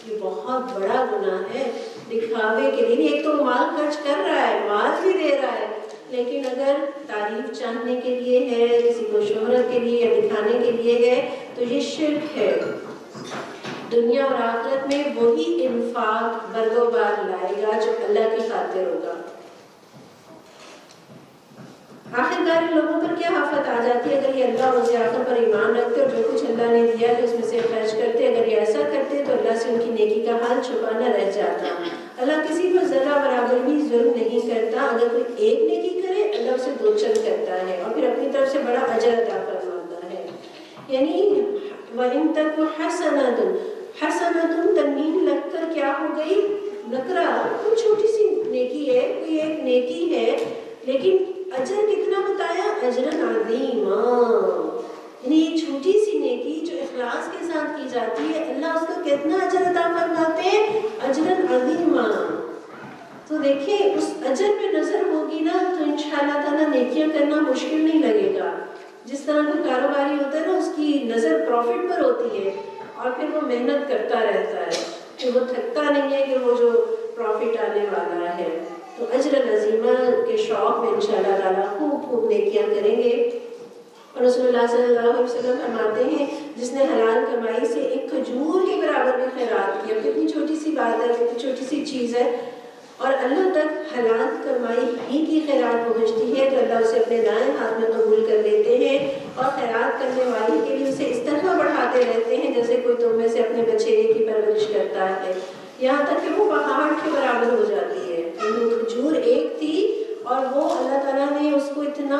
یہ بہت بڑا گناہ ہے۔ دکھاوے کے لیے ایک تو مال خرچ کر رہا ہے، مال بھی دے رہا ہے، لیکن اگر تعریف چاہنے کے لیے ہے، کسی کو شہرت کے لیے یا دکھانے کے لیے ہے تو یہ شرک ہے۔ دنیا اور آخرت میں وہی انفاق برگوبار لائے گا جو اللہ کی خاطر ہوگا۔ آخرکار ان لوگوں پر کیا آفت آ جاتی ہے اگر یہ اللہ روز آخر پر ایمان رکھتے اور جو کچھ اللہ نے دیا ہے اس میں سے خرچ کرتے۔ اگر یہ ایسا کرتے تو اللہ سے ان کی نیکی کا حال چھپا نہ رہ جاتا۔ اللہ کسی پر ذرہ برابر بھی ظلم نہیں کرتا۔ اگر کوئی ایک نیکی کرے اللہ اسے دو چند کرتا ہے اور پھر اپنی طرف سے بڑا اجر عطا فرماتا ہے۔ یعنی وَإِن تَكُ حَسَنَةٌ، حسنۃ تنوین لگ کر کیا ہو گئی؟ نکرہ۔ کوئی چھوٹی سی نیکی ہے، کوئی ایک نیکی ہے، لیکن اجر کتنا بتایا؟ اجرن عظیما۔ یعنی یہ چھوٹی سی نیکی جو اخلاص کے ساتھ کی جاتی ہے اللہ اس کا کتنا اجر عطا فرماتے ہیں؟ اجرن عظیما۔ تو دیکھیں اس اجر پہ نظر ہوگی نا تو انشاءاللہ تعالیٰ نیکیاں کرنا مشکل نہیں لگے گا۔ جس طرح کوئی کاروباری ہوتا ہے نا اس کی نظر پروفٹ پر ہوتی ہے اور پھر وہ محنت کرتا رہتا ہے، کہ وہ تھکتا نہیں ہے کہ وہ جو پروفٹ آنے والا ہے۔ تو اجر عظیمہ کے شوق میں انشاءاللہ تعالیٰ خوب نیکیاں کریں گے۔ اور رسول اللہ صلی اللہ علیہ وسلم فرماتے ہیں جس نے حلال کمائی سے ایک کھجور کے برابر بھی خیرات کیا، کتنی چھوٹی سی بات ہے، کتنی چھوٹی سی چیز ہے، اور اللہ تک حلال کمائی ہی کی خیرات پہنچتی ہے تو اللہ اسے اپنے دائیں ہاتھ میں قبول کر لیتے ہیں اور خیرات کرنے والی کے لیے اسے اس طرح بڑھاتے رہتے ہیں جیسے کوئی تم میں سے اپنے بچیرے کی پرورش کرتا ہے، یہاں تک کہ وہ پہاڑ کے برابر ہو جاتی ہے۔ کھجور ایک تھی اور وہ اللہ تعالیٰ نے اس کو اتنا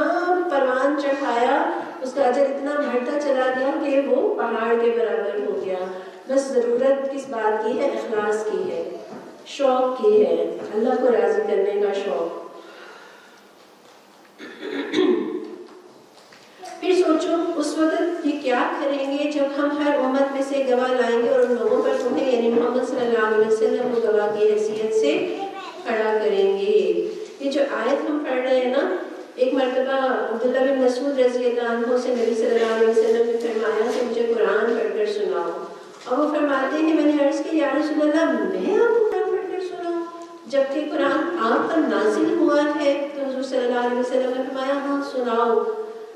پروان اجر اتنا بڑھتا چلا گیا کہ وہ پہاڑ کے برابر ہو گیا. بس ضرورت کس بات کی ہے؟ اخلاص کی ہے، شوق کی ہے، اللہ کو راضی کرنے کا شوق. پھر سوچو اس وقت یہ کیا کریں گے جب ہم ہر امت میں سے گواہ لائیں گے اور ان لوگوں پر تمہیں یعنی محمد صلی اللہ علیہ وسلم کو گواہ کی حیثیت سے کھڑا کریں گے. یہ جو آیت ہم پڑھ رہے ہیں نا، ایک مرتبہ عبداللہ بن مسعود رضی اللہ عنہ سے نبی صلی اللہ علیہ وسلم نے فرمایا کہ مجھے قرآن پڑھ کر سناؤ. اور وہ فرماتے ہیں میں نے عرض کی یا رسول اللہ میں آپ کو قرآن پڑھ کر سناؤں جبکہ قرآن آپ پر نازل ہوا ہے؟ تو حضور صلی اللہ علیہ وسلم نے فرمایا ہاں سناؤ.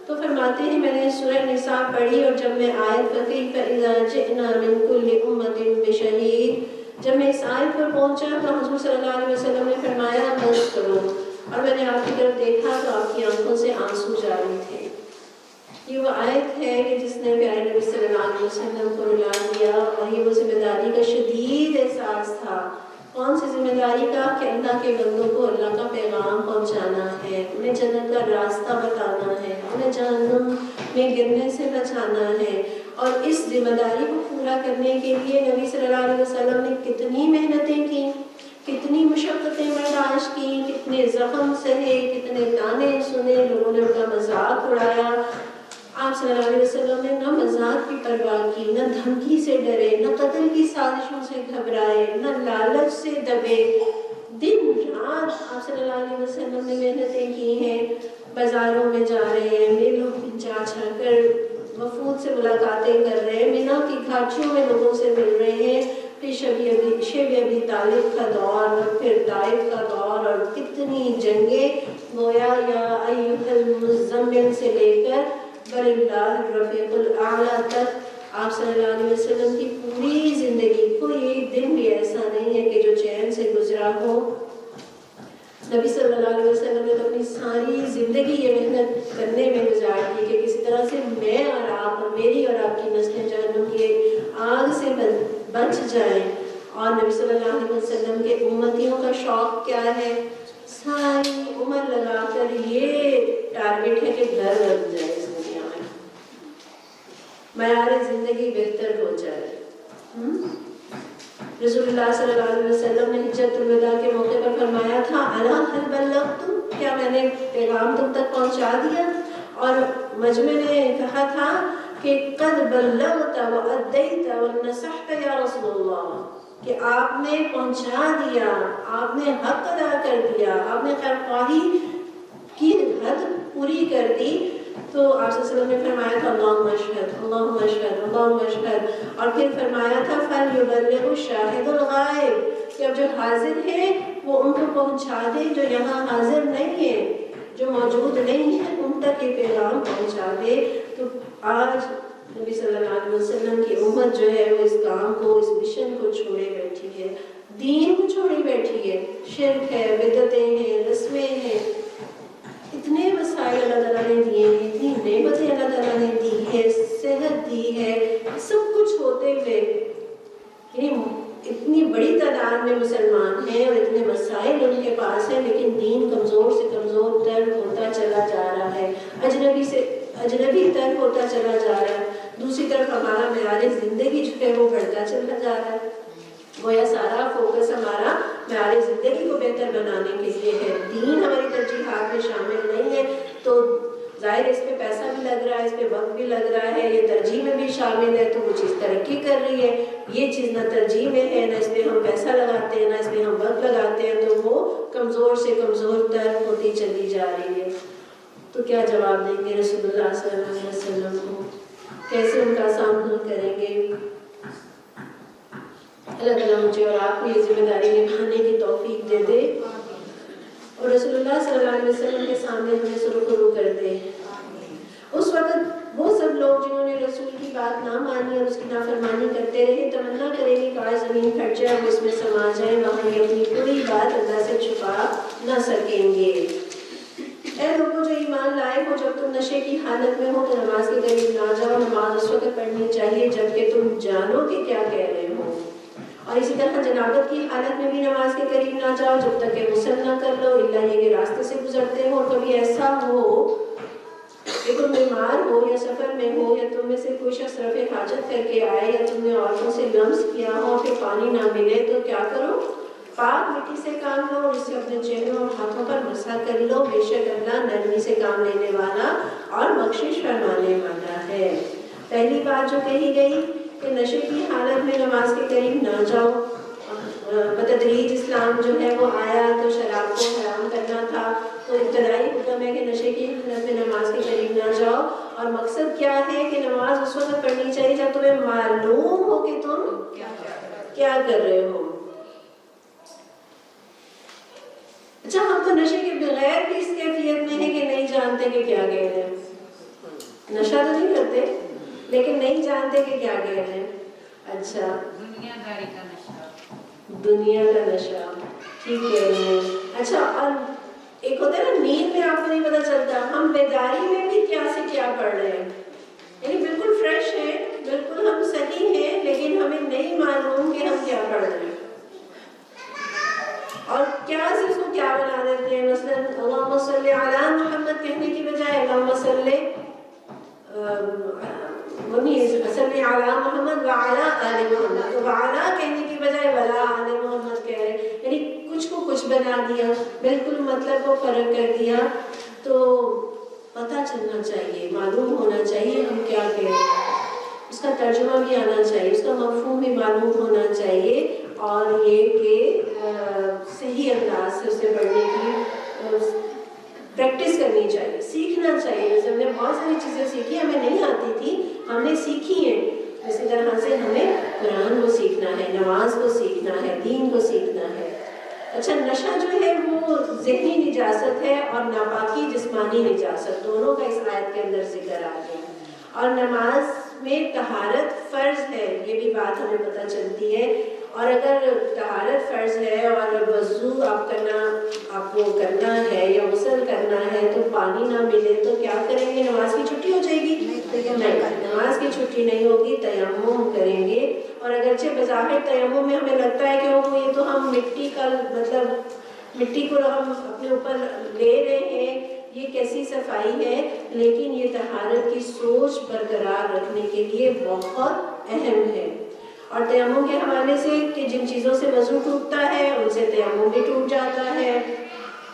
تو فرماتے ہیں میں نے سورہ نساء پڑھی اور جب میں آیت فَكَيْفَ إِذَا جِئْنَا مِنْ كُلِّ أُمَّةٍ بِشَهِيدٍ جب میں اس آیت پر پہنچا تو حضور صلی اللہ علیہ وسلم نے فرمایا بس کرو. اور میں نے آپ کی طرف دیکھا تو آپ کی آنکھوں سے آنسو جاری تھے. یہ وہ آیت ہے کہ جس نے پیارے نبی صلی اللہ علیہ وسلم کو رلا دیا. اور یہ وہ ذمہ داری کا شدید احساس تھا. کون سی ذمہ داری کا؟ کہ اللہ کے بندوں کو اللہ کا پیغام پہنچانا ہے، انہیں جنت کا راستہ بتانا ہے، انہیں جہنم میں گرنے سے بچانا ہے. اور اس ذمہ داری کو پورا کرنے کے لیے نبی صلی اللہ علیہ وسلم نے کتنی محنتیں کی، کتنی مشقتیں برداشت کی، کتنے زخم سہے، کتنے تانے سنے، لوگوں نے ان کا مذاق اڑایا. آپ صلی اللہ علیہ وسلم نے نہ مذاق کی پرواہ کی، نہ دھمکی سے ڈرے، نہ قتل کی سازشوں سے گھبرائے، نہ لالچ سے دبے. دن رات آپ صلی اللہ علیہ وسلم نے محنتیں کی ہیں. بازاروں میں جا رہے ہیں، میلوں میں جا کر وفود سے ملاقاتیں کر رہے ہیں، مینا کی گھاٹیوں میں لوگوں سے مل رہے ہیں. پھر شب ابی طالب کا دور، پھر طائف کا دور، اور کتنی جنگیں. گویا یا ایھا المزمل سے لے کر وللہ الرفیق الاعلیٰ تک آپ صلی اللہ علیہ وسلم کی پوری زندگی کوئی ایک دن بھی ایسا نہیں ہے کہ جو چین سے گزرا ہو. نبی صلی اللہ علیہ وسلم نے تو اپنی ساری زندگی یہ محنت کرنے میں گزار دی کہ کسی طرح سے میں اور آپ اور میری اور آپ کی نسلیں جہنم کی آگ سے بچ جائیں. اور نبی صلی اللہ علیہ وسلم کے امتیوں کا شوق کیا ہے؟ ساری عمر لگا کر یہ ٹارگٹ ہے کہ گھر بن جائے، اس دنیا میں معیار زندگی بہتر ہو جائے. رسول اللہ صلی اللہ علیہ وسلم نے حجۃ الوداع کے موقع پر فرمایا تھا الا هل بلغت، کیا میں نے پیغام تم تک پہنچا دیا؟ اور مجمع نے کہا تھا کہ قد بلغت وادیت ونصحت یا رسول اللہ، کہ آپ نے پہنچا دیا، آپ نے حق ادا کر دیا، آپ نے خیر خواہی کی حد پوری کر دی. تو آپ صلی اللہ علیہ وسلم نے فرمایا تھا اللہم اشہد اللہم اشہد اللہم اشہد. اور پھر فرمایا تھا فلیبلغ الشاہد الغائب، کہ اب جو حاضر ہے وہ ان کو پہنچا دے، جو یہاں حاضر نہیں ہے، جو موجود نہیں ہے، ان تک یہ پیغام پہنچا دے. تو آج نبی صلی اللہ علیہ وسلم کی امت جو ہے وہ اس کام کو، اس مشن کو چھوڑے بیٹھی ہے، دین کو چھوڑے بیٹھی ہے. شرک ہے، بدعتیں ہیں، رسمیں ہیں. اتنے مسائل اللہ تعالیٰ نے دیے ہیں، اتنی نعمتیں اللہ تعالیٰ نے دی ہے، صحت دی ہے، سب کچھ ہوتے ہوئے یعنی اتنی بڑی تعداد میں مسلمان ہیں اور اتنے مسائل ان کے پاس ہیں، لیکن دین کمزور سے کمزور تر ہوتا چلا جا رہا ہے، اجنبی سے اجنبی تر ہوتا چلا جا رہا ہے. دوسری طرف ہمارا معیار زندگی جو ہے وہ بڑھتا چلا جا رہا ہے. گویا سارا فوکس ہمارا معیار زندگی کو بہتر بنانے کے لیے ہے، دین ہماری ترجیحات میں شامل نہیں ہے. تو ظاہر اس پہ پیسہ بھی لگ رہا ہے، اس پہ وقت بھی لگ رہا ہے، یہ ترجیح میں بھی شامل ہے، تو وہ چیز ترقی کر رہی ہے. یہ چیز نہ ترجیح میں ہے، نہ اس پہ ہم پیسہ لگاتے ہیں، نہ اس پہ ہم وقت لگاتے ہیں، تو وہ کمزور سے کمزور تر ہوتی چلی جا رہی ہے. تو کیا جواب دیں گے رسول اللہ صلی اللہ علیہ وسلم کو؟ کیسے ان کا سامنا کریں گے؟ اللہ تعالیٰ مجھے اور آپ کو یہ ذمہ داری نبھانے کی توفیق دے دے اور رسول اللہ صلی اللہ علیہ وسلم کے سامنے ہمیں سرخرو کر دے. اس وقت وہ سب لوگ جنہوں نے رسول کی بات نہ مانی اور اس کی نافرمانی کرتے رہے تمنا کریں گے کہ زمین پھٹ جائے اور اس میں سما جائے، وہاں یہ اپنی پوری بات اللہ سے چھپا نہ سکیں گے. اے لوگوں جو ایمان لائے ہو، جب تم نشے کی حالت میں ہو تو نماز کے قریب نہ جاؤ، نماز اس وقت پڑھنی چاہیے جبکہ تم جانو کہ کیا کہہ رہے ہو. اور اسی طرح جنابت کی حالت میں بھی نماز کے قریب نہ جاؤ جب تک کہ غسل نہ کر لو، الا یہ کہ راستے سے گزرتے ہو. اور کبھی ایسا ہو کہ تم بیمار ہو یا سفر میں ہو یا تم میں سے کوئی شخص رفع حاجت کر کے آئے یا تم نے عورتوں سے لمس کیا ہو پھر پانی نہ ملے تو کیا کرو؟ پاک مٹی سے کام لو اور اس سے اپنے چہروں اور ہاتھوں پر مسح کر لو، بے شک اللہ نرمی سے کام لینے والا اور بخشش فرمانے والا ہے۔ پہلی بات جو کہی گئی کہ نشے کی حالت میں نماز کے قریب نہ جاؤ۔ بتدریج اسلام جو ہے وہ آیا تو شراب کو حرام کرنا تھا، تو ابتدائی حکم ہے کہ نشے کی حالت میں نماز کے قریب نہ جاؤ، اور مقصد کیا ہے کہ نماز اس وقت پڑھنی چاہیے جب تمہیں معلوم ہو کہ تم کیا کر رہے ہو۔ اچھا، ہم تو نشے کے بغیر بھی اس کیفیت میں ہیں کہ نہیں جانتے کہ کیا کہہ رہے ہیں۔ نشہ تو نہیں کرتے لیکن نہیں جانتے کہ کیا کہہ رہے ہیں۔ اچھا، دنیا داری کا نشہ، دنیا کا نشہ، ٹھیک کہہ رہے ہیں۔ اچھا، اور ایک ہوتا ہے نا نیند میں آپ کو نہیں پتہ چلتا، ہم بیداری میں بھی کیا سے کیا پڑھ رہے ہیں، یعنی بالکل فریش ہیں، بالکل ہم صحیح ہیں، لیکن ہمیں نہیں معلوم کہ ہم کیا پڑھ رہے ہیں، اور کیا سے اس کو کیا بنا دیتے ہیں۔ مثلا اللہم صلی علی محمد کہنے کی بجائے اللہم صلی صلی علی محمد وعلی آل محمد، تو وعلی کہنے کی بجائے ولا آل محمد کہہ رہے ہیں، یعنی کچھ کو کچھ بنا دیا، بالکل مطلب کو فرق کر دیا۔ تو پتہ چلنا چاہیے، معلوم ہونا چاہیے ہم کیا کہہ رہے ہیں، اس کا ترجمہ بھی آنا چاہیے، اس کا مفہوم بھی معلوم ہونا چاہیے، اور یہ کہ صحیح انداز سے اسے پڑھنے کی پریکٹس کرنی چاہیے، سیکھنا چاہیے۔ جیسے ہم نے بہت ساری چیزیں سیکھی، ہمیں نہیں آتی تھی، ہم نے سیکھی ہیں، اسی طرح سے ہمیں قرآن کو سیکھنا ہے، نماز کو سیکھنا ہے، دین کو سیکھنا ہے۔ اچھا، نشہ جو ہے وہ ذہنی نجاست ہے اور ناپاکی جسمانی نجاست، دونوں کا اس آیت کے اندر ذکر آ گیا۔ اور نماز میں طہارت فرض ہے، یہ بھی بات ہمیں پتہ چلتی ہے، اور اگر طہارت فرض ہے اور وضو آپ کو کرنا ہے یا غسل کرنا ہے تو پانی نہ ملے تو کیا کریں گے؟ نماز کی چھٹی ہو جائے گی؟ نہیں، نماز کی چھٹی نہیں ہوگی، تیمم کریں گے۔ اور اگرچہ بظاہر تیمم میں ہمیں لگتا ہے کہ یہ تو ہم مٹی کا مطلب مٹی کو ہم اپنے اوپر لے رہے ہیں، یہ کیسی صفائی ہے، لیکن یہ طہارت کی سوچ برقرار رکھنے کے لیے بہت اہم ہے۔ اور تیمم کے حوالے سے کہ جن چیزوں سے وضو ٹوٹتا ہے ان سے تیمم بھی ٹوٹ جاتا ہے،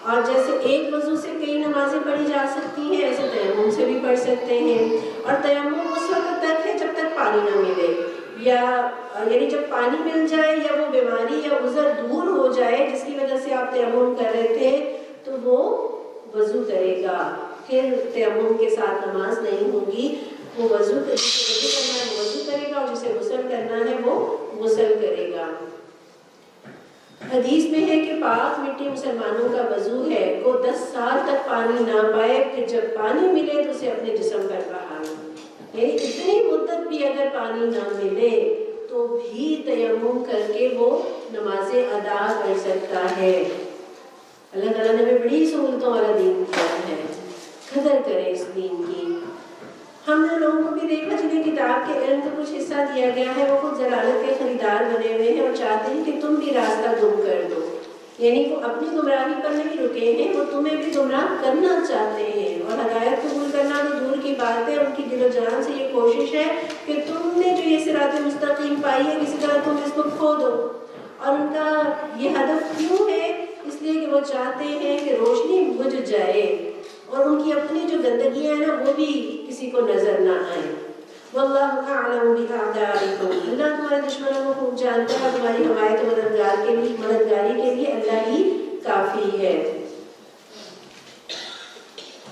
اور جیسے ایک وضو سے کئی نمازیں پڑھی جا سکتی ہیں، ایسے تیمم سے بھی پڑھ سکتے ہیں۔ اور تیمم اس وقت تک ہے جب تک پانی نہ ملے، یا یعنی جب پانی مل جائے یا وہ بیماری یا عذر دور ہو جائے جس کی وجہ سے آپ تیمم کر رہے تھے تو وہ وضو کرے گا، پھر تیمم کے ساتھ نماز نہیں ہوگی۔ وہ وضو جسے وضو کرنا ہے وہ وضو کرے گا، اور جسے غسل کرنا ہے وہ غسل کرے گا۔ حدیث میں ہے کہ پاک مٹی مسلمانوں کا وضو ہے، وہ 10 سال تک پانی نہ پائے، پھر جب پانی ملے تو اسے اپنے جسم پر بہائے، یعنی اتنی مدت بھی اگر پانی نہ ملے تو بھی تیمم کر کے وہ نمازیں ادا کر سکتا ہے۔ اللہ تعالیٰ نے ہمیں بڑی سہولتوں والا دین دیا ہے، قدر کریں اس دین کی۔ ہم نے لوگوں کو بھی دیکھا جنہیں کتاب کے علم کا کچھ حصہ دیا گیا ہے، وہ خود ضلالت کے خریدار بنے ہوئے ہیں اور چاہتے ہیں کہ تم بھی راستہ گم کر دو، یعنی وہ اپنی گمراہی پر نہیں رکے ہیں، وہ تمہیں بھی گمراہ کرنا چاہتے ہیں۔ اور ہدایت قبول کرنا تو دور کی بات ہے، ان کی دل و جان سے یہ کوشش ہے کہ تم نے جو یہ صراط مستقیم پائی ہے کسی طرح تم اس کو کھو دو۔ اور ان کا یہ ہدف کیوں ہے؟ اس لیے کہ وہ چاہتے ہیں کہ روشنی بجھ جائے اور ان کی اپنی جو گندگیاں ہیں نا وہ بھی کسی کو نظر نہ آئے۔ واللہ اعلم باعدائکم، اللہ تمہارے دشمنوں کو خوب جانتا ہے، تمہاری حمایت و مددگاری کے لیے اللہ ہی کافی ہے۔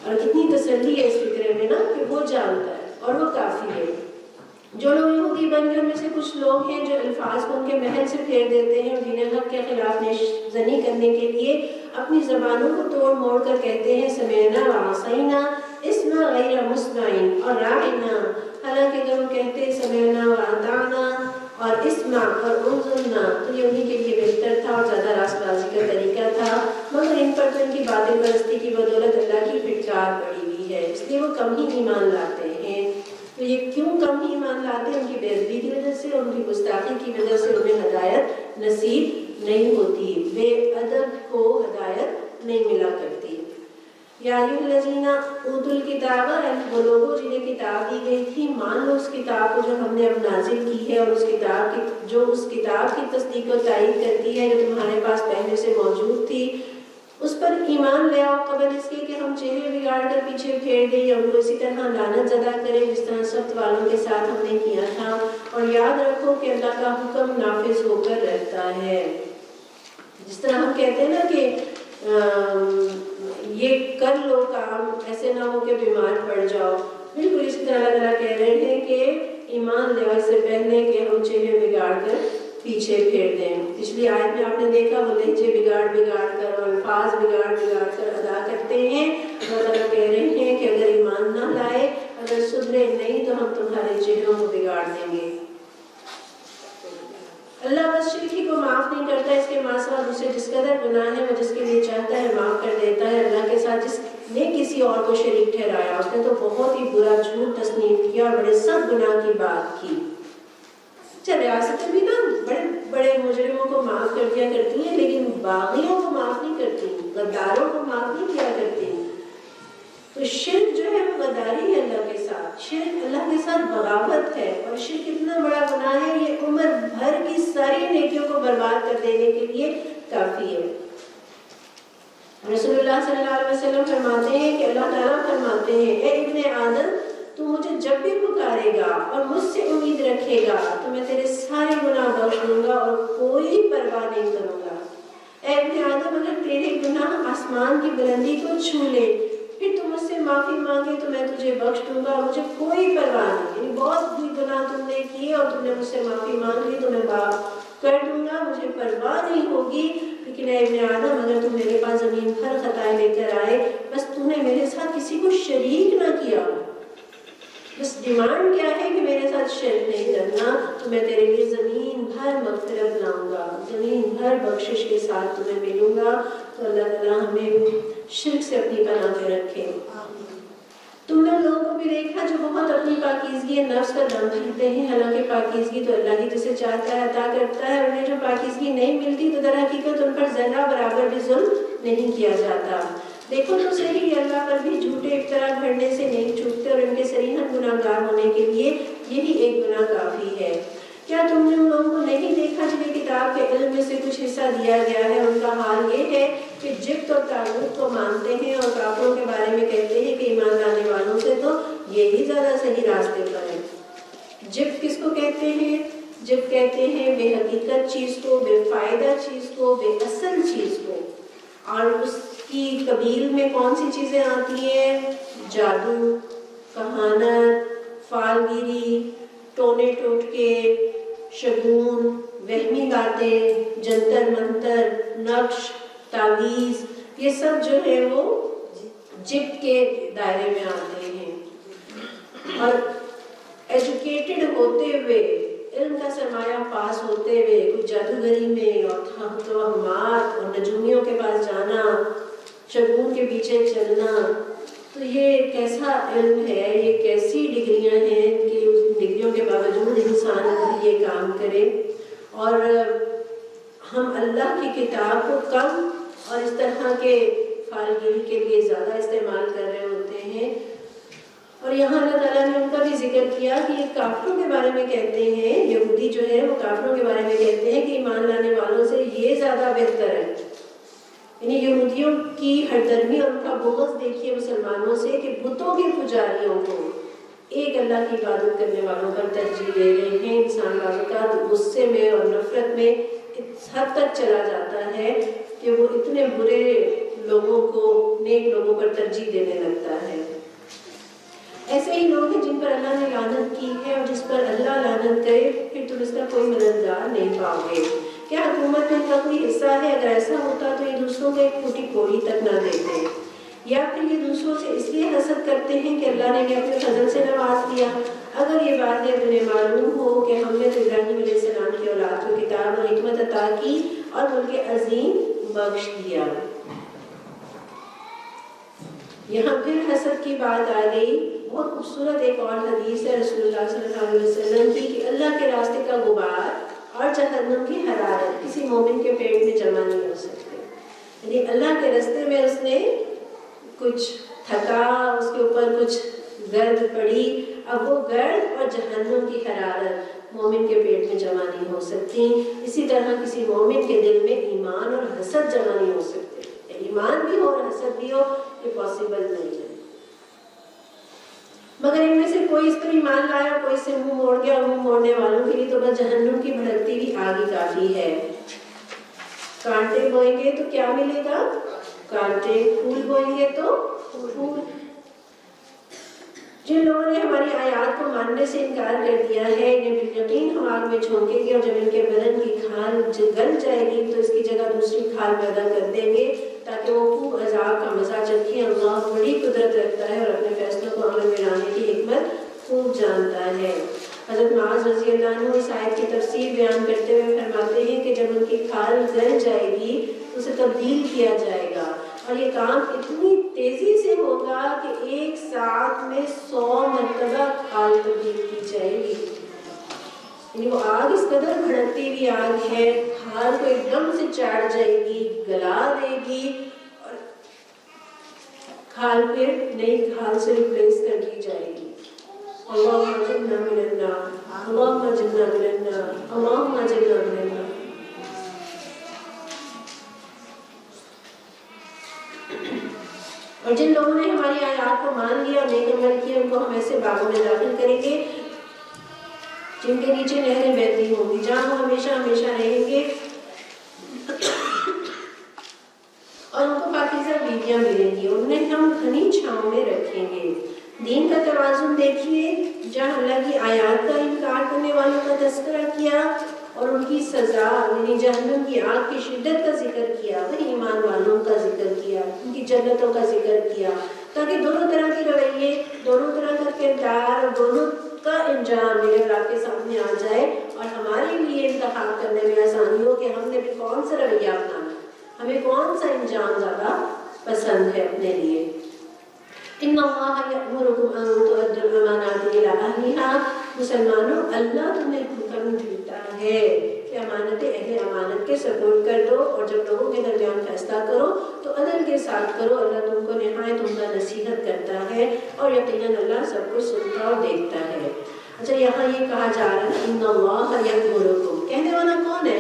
اور کتنی تسلی ہے اس فکرے میں نا کہ وہ جانتا ہے اور وہ کافی ہے۔ جو لوگ یہودی بن گئے ان میں سے کچھ لوگ ہیں جو الفاظ کو ان کے محل سے پھیر دیتے ہیں اور دین حق کے خلاف نشزنی کرنے کے لیے اپنی زبانوں کو توڑ موڑ کر کہتے ہیں سمعنا وعصینا اسمع غیر مسمع اور راعنا، حالانکہ اگر وہ کہتے سمعنا واطعنا اور اسمع اور انظرنا تو یہ انہی کے لیے بہتر تھا اور زیادہ راست بازی کا طریقہ تھا، مگر ان پر تو ان کی باطل پرستی کی بدولت اللہ کی پھٹکار پڑی ہوئی ہے، اس لیے وہ کم ہی ایمان لاتے ہیں۔ تو یہ کیوں کم ہی ایمان لاتے ہیں؟ ان کی بے ادبی کی وجہ سے، ان کی گستاخی کی وجہ سے انہیں ہدایت نصیب نہیں ہوتی، بے ادب کو ہدایت نہیں ملا کرتی۔ یا ایھا اوتوا الکتاب، وہ لوگوں جنہیں کتاب دی گئی تھی، مان لو اس کتاب کو جو ہم نے اب نازل کی ہے، اور اس کتاب کی جو اس کتاب کی تصدیق و تائید کرتی ہے جو تمہارے پاس پہلے سے موجود تھی، اس پر ایمان لے آؤ قبل اس کے کہ ہم چہرے بگاڑ کر پیچھے پھیر دیں یا ان کو اسی طرح لعنت زدہ کریں جس طرح سبت والوں کے ساتھ ہم نے کیا تھا۔ اور یاد رکھو کہ اللہ کا حکم نافذ ہو کر رہتا ہے۔ جس طرح ہم کہتے ہیں نا کہ یہ کر لو کام، ایسے نہ ہو کہ بیمار پڑ جاؤ، بالکل اسی طرح اللہ تعالیٰ کہہ رہے ہیں کہ ایمان لے آؤ اس سے پہلے کہ ہم چہرے بگاڑ کر پیچھے پھیر دیں۔ پچھلی آیت میں آپ نے دیکھا وہ لہجے بگاڑ کر اور الفاظ بگاڑ کر ادا کرتے ہیں۔ اللہ تعالیٰ کہہ رہے ہیں کہ اگر ایمان نہ لائے، اگر سدھرے نہیں تو ہم تمہارے چہروں کو بگاڑ دیں گے۔ اللہ بس شرکی کو معاف نہیں کرتا، اس کے ماں سوا دوسرے جس قدر گناہ ہے وہ جس کے لیے چاہتا ہے معاف کر دیتا ہے۔ اللہ کے ساتھ جس نے کسی اور کو شریک ٹھہرایا، اس نے تو بہت ہی برا جھوٹ تصنیف کیا اور بڑے سخت گناہ کی بات کی۔ ریاستیں بھی نا بڑے بڑے مجرموں کو معاف کر دیا کرتی ہیں، لیکن باغیوں کو معاف نہیں کرتی، غداروں کو معاف نہیں کیا کرتی۔ تو شرک جو ہے وہ غداری ہے اللہ کے ساتھ، شرک اللہ کے ساتھ بغاوت ہے، اور شرک اتنا بڑا گناہ ہے یہ عمر بھر کی ساری نیکیوں کو برباد کر دینے کے لیے کافی ہے۔ رسول اللہ صلی اللہ علیہ وسلم فرماتے ہیں کہ اللہ تعالیٰ فرماتے ہیں، اے ابن آدم تو مجھے جب بھی پکارے گا اور مجھ سے امید رکھے گا تو میں تیرے سارے گناہ بخش دوں گا اور کوئی پرواہ نہیں کروں گا۔ اے ابن آدم اگر تیرے گناہ آسمان کی بلندی کو چھو لے، پھر تم مجھ سے معافی مانگے تو میں تجھے بخش دوں گا، مجھے کوئی پرواہ نہیں۔ یعنی بہت بری گناہ تم نے کیے اور تم نے مجھ سے معافی مانگ لی تو میں معاف کر دوں گا، مجھے پرواہ نہیں ہوگی۔ لیکن اے ابن آدم اگر تم میرے پاس زمین بھر خطائیں لے کر آئے، بس تم نے میرے ساتھ کسی کو شریک نہ کیا، بس ڈیمانڈ کیا ہے کہ میرے ساتھ شرک نہیں کرنا، تو میں تیرے لیے زمین بھر مغفرت لاؤں گا، زمین بھر بخشش کے ساتھ تمہیں ملوں گا۔ تو اللہ تعالیٰ ہمیں شرک سے اپنی پناہ میں رکھے۔ تم نے لوگوں کو بھی دیکھا جو بہت اپنی پاکیزگی نفس کا دم بھرتے ہیں، حالانکہ پاکیزگی تو اللہ ہی جسے چاہتا ہے عطا کرتا ہے، اور انہیں جو پاکیزگی نہیں ملتی تو در حقیقت ان پر ذرہ برابر بھی ظلم نہیں کیا جاتا۔ دیکھو تو صحیح، اللہ پر بھی جھوٹے افطرا بھرنے سے نہیں چوکتے، اور ان کے صریحاً گناہ گار ہونے کے لیے یہی ایک گناہ کافی ہے۔ کیا تم نے ان لوگوں کو نہیں دیکھا جنہیں کتاب کے علم میں سے کچھ حصہ دیا گیا ہے؟ ان کا حال یہ ہے کہ جبت اور طاغوت کو مانتے ہیں اور کافروں کے بارے میں کہتے ہیں کہ ایمان لانے والوں سے تو یہی زیادہ صحیح راستے پر ہے۔ جبت کس کو کہتے ہیں؟ جبت کہتے ہیں بے حقیقت چیز کو، بے فائدہ چیز کو، بے اصل چیز کو۔ اور اس کی قبیل میں کون سی چیزیں آتی ہیں؟ جادو، کہانت، فالگیری، ٹونے ٹوٹکے، شگون، وہمی باتیں، جنتر منتر، نقش، تعویذ، یہ سب جو ہے وہ جبت کے دائرے میں آتے ہیں۔ اور ایجوکیٹڈ ہوتے ہوئے، علم کا سرمایہ پاس ہوتے ہوئے، کچھ جادوگری میں اور توہمات اور نجومیوں کے پاس جانا، شگون کے پیچھے چلنا، تو یہ کیسا علم ہے، یہ کیسی ڈگریاں ہیں کہ اس ڈگریوں کے باوجود انسان یہ کام کرے۔ اور ہم اللہ کی کتاب کو کم اور اس طرح کے فالگیری کے لیے زیادہ استعمال کر رہے ہوتے ہیں۔ اور یہاں اللہ تعالیٰ نے ان کا بھی ذکر کیا کہ یہ کافروں کے بارے میں کہتے ہیں، یہودی جو ہے وہ کافروں کے بارے میں کہتے ہیں کہ ایمان لانے والوں سے یہ زیادہ بہتر ہے۔ یعنی یہودیوں کی ہردرمی اور ان کا بغض دیکھیے مسلمانوں سے کہ بتوں کے پجاریوں کو ایک اللہ کی عبادت کرنے والوں پر ترجیح دے رہے ہیں۔ انسان کا غصے میں اور نفرت میں اس حد تک چلا جاتا ہے کہ وہ اتنے برے لوگوں کو نیک لوگوں پر ترجیح دینے لگتا ہے۔ ایسے ہی لوگ ہیں جن پر اللہ نے لعنت کی ہے، اور جس پر اللہ لعنت کرے پھر تم اس کا کوئی مددگار نہیں پاؤ گے۔ کیا حکومت میں ان کا کوئی حصہ ہے؟ اگر ایسا ہوتا تو یہ دوسروں کو ایک پھوٹی کوڑی تک نہ دیتے، یا پھر یہ دوسروں سے اس لیے حسد کرتے ہیں کہ اللہ نے انہیں اپنے فضل سے نواز دیا۔ اگر یہ بات ہے تمہیں معلوم ہو کہ ہم نے تو ابراہیم علیہ السلام کی اولاد کو کتاب اور حکمت عطا کی اور ملک عظیم بخش دیا۔ یہاں پھر حسد کی بات آ گئی۔ بہت خوبصورت ایک اور حدیث ہے رسول اللہ صلی اللہ علیہ وسلم کی کہ اللہ کے راستے کا غبار اور جہنم کی حرارت کسی مومن کے پیٹ میں جمع نہیں ہو سکتے۔ یعنی اللہ کے راستے میں اس نے کچھ تھکا، اس کے اوپر کچھ گرد پڑی، اب وہ گرد اور جہنم کی حرارت مومن کے پیٹ میں جمع نہیں ہو سکتی۔ اسی طرح کسی مومن کے دل میں ایمان اور حسد جمع نہیں ہو سکتے، ایمان بھی ہو اور حسد بھی ہو، یہ پاسبل نہیں ہے۔ مگر ان میں سے کوئی اس پر ایمان لایا اور کوئی سے منہ موڑ گیا، اور منہ موڑنے والوں کے لیے تو بس جہنم کی بھڑکتی ہوئی آگ ہی کافی ہے۔ کانٹے بوئیں گے تو کیا ملے گا؟ کانٹے۔ پھول بوئیں گے تو پھول۔ جن لوگوں نے ہماری آیات کو ماننے سے انکار کر دیا ہے، انہیں بالیقین ہم آگ میں جھونکیں گے، اور جب ان کے بدن کی کھال گل جائے گی تو اس کی جگہ دوسری کھال پیدا کر دیں گے تاکہ وہ خوب عذاب کا مزہ چکھیں۔ اللہ بڑی قدرت رکھتا ہے اور اپنے فیصلوں کو عمل میں لانے کی حکمت خوب جانتا ہے۔ حضرت معاذ رضی اللہ عنہ اس آیت کی تفسیر بیان کرتے ہوئے فرماتے ہیں کہ جب ان کی کھال گل جائے گی تو اسے تبدیل کیا جائے گا، اور یہ کام اتنی تیزی سے ہوگا کہ ایک ساتھ میں 100 مرتبہ کھال تبدیل کی جائے گی۔ یعنی وہ آگ اس قدر بھڑکتی ہوئی آگ ہے، کھال کو ایک دم سے چاٹ جائے گی، گلا دے گی، اور کھال پھر نئی کھال سے ریپلیس کر دی جائے گی۔ اللہم اجرنا من النار، اللہم اجرنا من النار، اللہم اجرنا من النار۔ اور جن لوگوں نے ہماری آیات کو مان لیا اور نیک عمل کیا، ان کو ہم ایسے باغوں میں داخل کریں گے جن کے نیچے نہریں بہتی ہوں گی، جہاں وہ ہمیشہ ہمیشہ رہیں گے، اور ان کو پاکیزہ بیویاں ملیں گی، انہیں ہم گھنی چھاؤں میں رکھیں گے۔ دین کا توازن دیکھیے، جہاں اللہ کی آیات کا انکار کرنے والوں کا تذکرہ کیا اور ان کی سزا یعنی جہنم کی آگ کی شدت کا ذکر کیا، وہی ایمان والوں کا ذکر کیا، ان کی جنتوں کا ذکر کیا، تاکہ دونوں طرح کے رویے، دونوں طرح کا کردار اور دونوں کا انجام میرے اور آپ کے سامنے آ جائے، اور ہمارے لیے انتخاب کرنے میں آسانی ہو کہ ہم نے بھی کون سا رویہ اپنانا، ہمیں کون سا انجام زیادہ پسند ہے اپنے لیے۔ ان اللہ یأمرکم ان تؤدوا الامانات الی اہلھا، مسلمانوں اللہ تمہیں حکم دیتا ہے کہ امانتیں اہل امانت کے سپورٹ کر دو، اور جب لوگوں کے درمیان فیصلہ کرو تو عدل کے ساتھ کرو، اللہ تم کو نہایت عمدہ نصیحت کرتا ہے، اور یقیناً اللہ سب کچھ سنتا اور دیکھتا ہے۔ اچھا، یہاں یہ کہا جا رہا ہے ان اللہ یأمرکم، کہنے والا کون ہے؟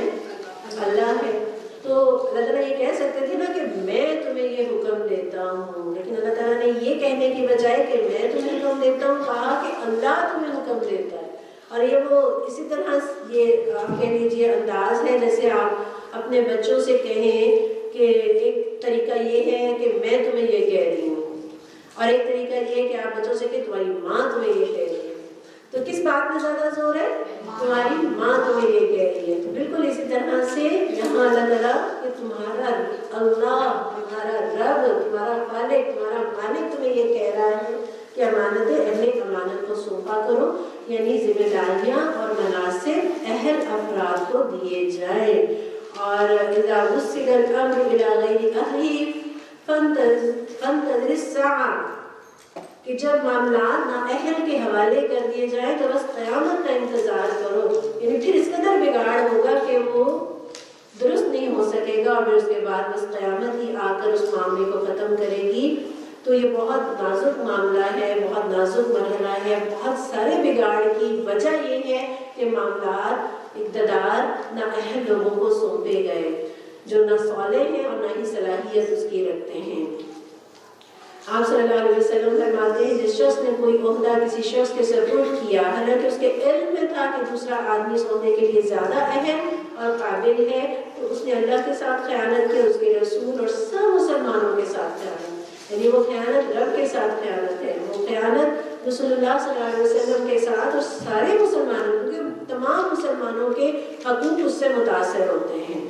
اللہ ہے۔ تو اللہ تعالیٰ یہ کہہ سکتے تھے نا کہ میں تمہیں یہ حکم دیتا ہوں، لیکن اللہ تعالیٰ نے یہ کہنے کی بجائے کہ میں تمہیں حکم دیتا ہوں، کہا کہ اللہ تمہیں حکم دیتا ہے۔ اور یہ وہ اسی طرح یہ آپ کہہ لیجیے انداز ہے جیسے آپ اپنے بچوں سے کہیں کہ ایک طریقہ یہ ہے کہ میں تمہیں یہ کہہ رہی ہوں، اور ایک طریقہ یہ ہے کہ آپ بچوں سے کہ تمہاری ماں تمہیں یہ کہہ رہی ہے۔ تو کس بات میں زیادہ زور ہے؟ تمہاری ماں تمہیں یہ کہہ رہی ہے۔ تو بالکل اسی طرح سے یہاں اللہ تعالیٰ کہ تمہارا اللہ، تمہارا رب، تمہارا خالق، تمہارا مالک تمہیں یہ کہہ رہا ہے کہ امانتیں اہل امانت کو سونپا کرو، یعنی ذمہ داریاں اور مناصب اہل افراد کو دیے جائیں۔ اور اذا وسد الامر الى غیر اہلہ فانتظر الساعة، کہ جب معاملات نااہل کے حوالے کر دیے جائیں تو بس قیامت کا انتظار کرو، یعنی پھر اس قدر بگاڑ ہوگا کہ وہ درست نہیں ہو سکے گا، اور پھر اس کے بعد بس قیامت ہی آ کر اس معاملے کو ختم کرے گی۔ تو یہ بہت نازک معاملہ ہے، بہت نازک مرحلہ ہے، بہت سارے بگاڑ کی وجہ یہ ہے کہ معاملات اقتدار نااہل لوگوں کو سونپے گئے جو نہ صالح ہیں اور نہ ہی صلاحیت اس کی رکھتے ہیں۔ آپ صلی اللہ علیہ وسلم فرماتے ہیں جس شخص نے کوئی عہدہ کسی شخص کے سپرد کیا حالانکہ اس کے علم میں تھا کہ دوسرا آدمی اس عہدے کے لیے زیادہ اہم اور قابل ہے، تو اس نے اللہ کے ساتھ خیانت کی، اس کے رسول اور سب مسلمانوں کے ساتھ خیانت، یعنی وہ خیانت رب کے ساتھ خیانت ہے، وہ خیانت رسول اللہ صلی اللہ علیہ وسلم کے ساتھ اور سارے مسلمانوں، کیونکہ تمام مسلمانوں کے حقوق اس سے متاثر ہوتے ہیں۔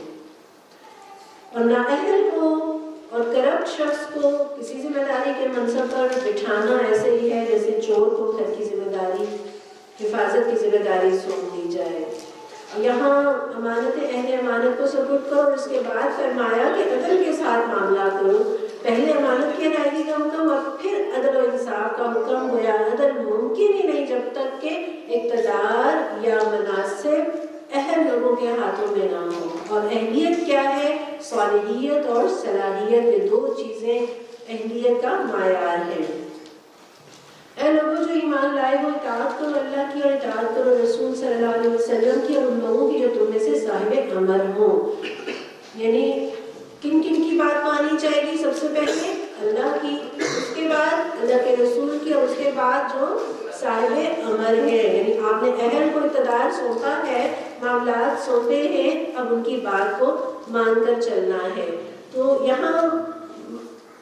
اور نااہل کو اور کرپٹ شخص کو کسی ذمہ داری کے منصب پر بٹھانا ایسے ہی ہے جیسے چور کو گھر کی ذمہ داری، حفاظت کی ذمہ داری سونپ دی جائے۔ یہاں امانت اہل امانت کو سپرد کرو، اور اس کے بعد فرمایا کہ عدل کے ساتھ معاملہ کرو۔ پہلے امانت کی ادائیگی کا حکم اور پھر عدل و انصاف کا حکم ہوا۔ عدل ممکن ہی نہیں جب تک کہ اقتدار یا مناصب اہل لوگوں کے ہاتھوں میں نہ ہو، اور اہلیت کیا ہے؟ صالحیت اور صلاحیت، یہ دو چیزیں اہلیت کا معیار ہے۔ اے لوگوں جو ایمان لائے وہ اطاعت کرو اللہ کی اور اطاعت کرو رسول صلی اللہ علیہ وسلم کی اور ان لوگوں کی جو تم میں سے صاحب امر ہوں۔ یعنی کن کن کی بات مانی جائے گی؟ سب سے پہلے اللہ کی، اس کے بعد اللہ کے رسول کی، اور اس کے بعد جو صاحب امر ہے، یعنی آپ نے اہل کو اقتدار سونپا ہے، معاملات سونپے ہیں، اب ان کی بات کو مان کر چلنا ہے۔ تو یہاں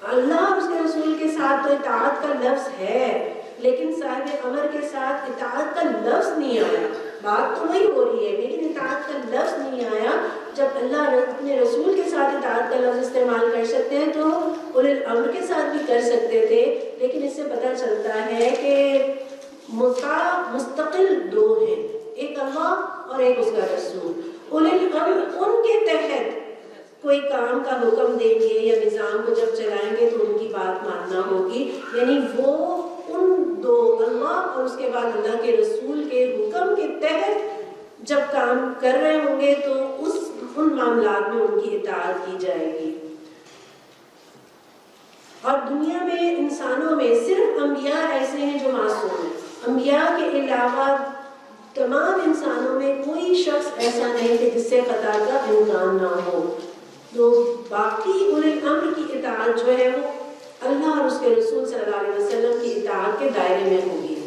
اللہ اور اس کے رسول کے ساتھ تو اطاعت کا لفظ ہے، لیکن صاحب امر کے ساتھ اطاعت کا لفظ نہیں آیا۔ بات تو وہی ہو رہی ہے لیکن اطاعت کا لفظ نہیں آیا۔ جب اللہ اپنے رسول کے ساتھ اطاعت کا لفظ استعمال کر سکتے ہیں تو اولي الامر کے ساتھ بھی کر سکتے تھے، لیکن اس سے پتہ چلتا ہے کہ مطاع مستقل دو ہیں، ایک اللہ اور ایک اس کا رسول۔ اولي الامر ان کے تحت کوئی کام کا حکم دیں گے یا نظام کو جب چلائیں گے تو ان کی بات ماننا ہوگی، یعنی وہ ان دو اللہ اور اس کے بعد اللہ کے رسول کے حکم کے تحت جب کام کر رہے ہوں گے تو ان معاملات میں ان کی اطاعت کی جائے گی۔ اور دنیا میں انسانوں میں صرف انبیاء ایسے ہیں جو معصوم ہیں، انبیاء کے علاوہ تمام انسانوں میں کوئی شخص ایسا نہیں کہ جس سے خطا کا امکان نہ ہو۔ تو باقی اولي الامر کی اطاعت جو ہے وہ اللہ اور اس کے رسول صلی اللہ علیہ وسلم کی اطاعت کے دائرے میں ہوگی۔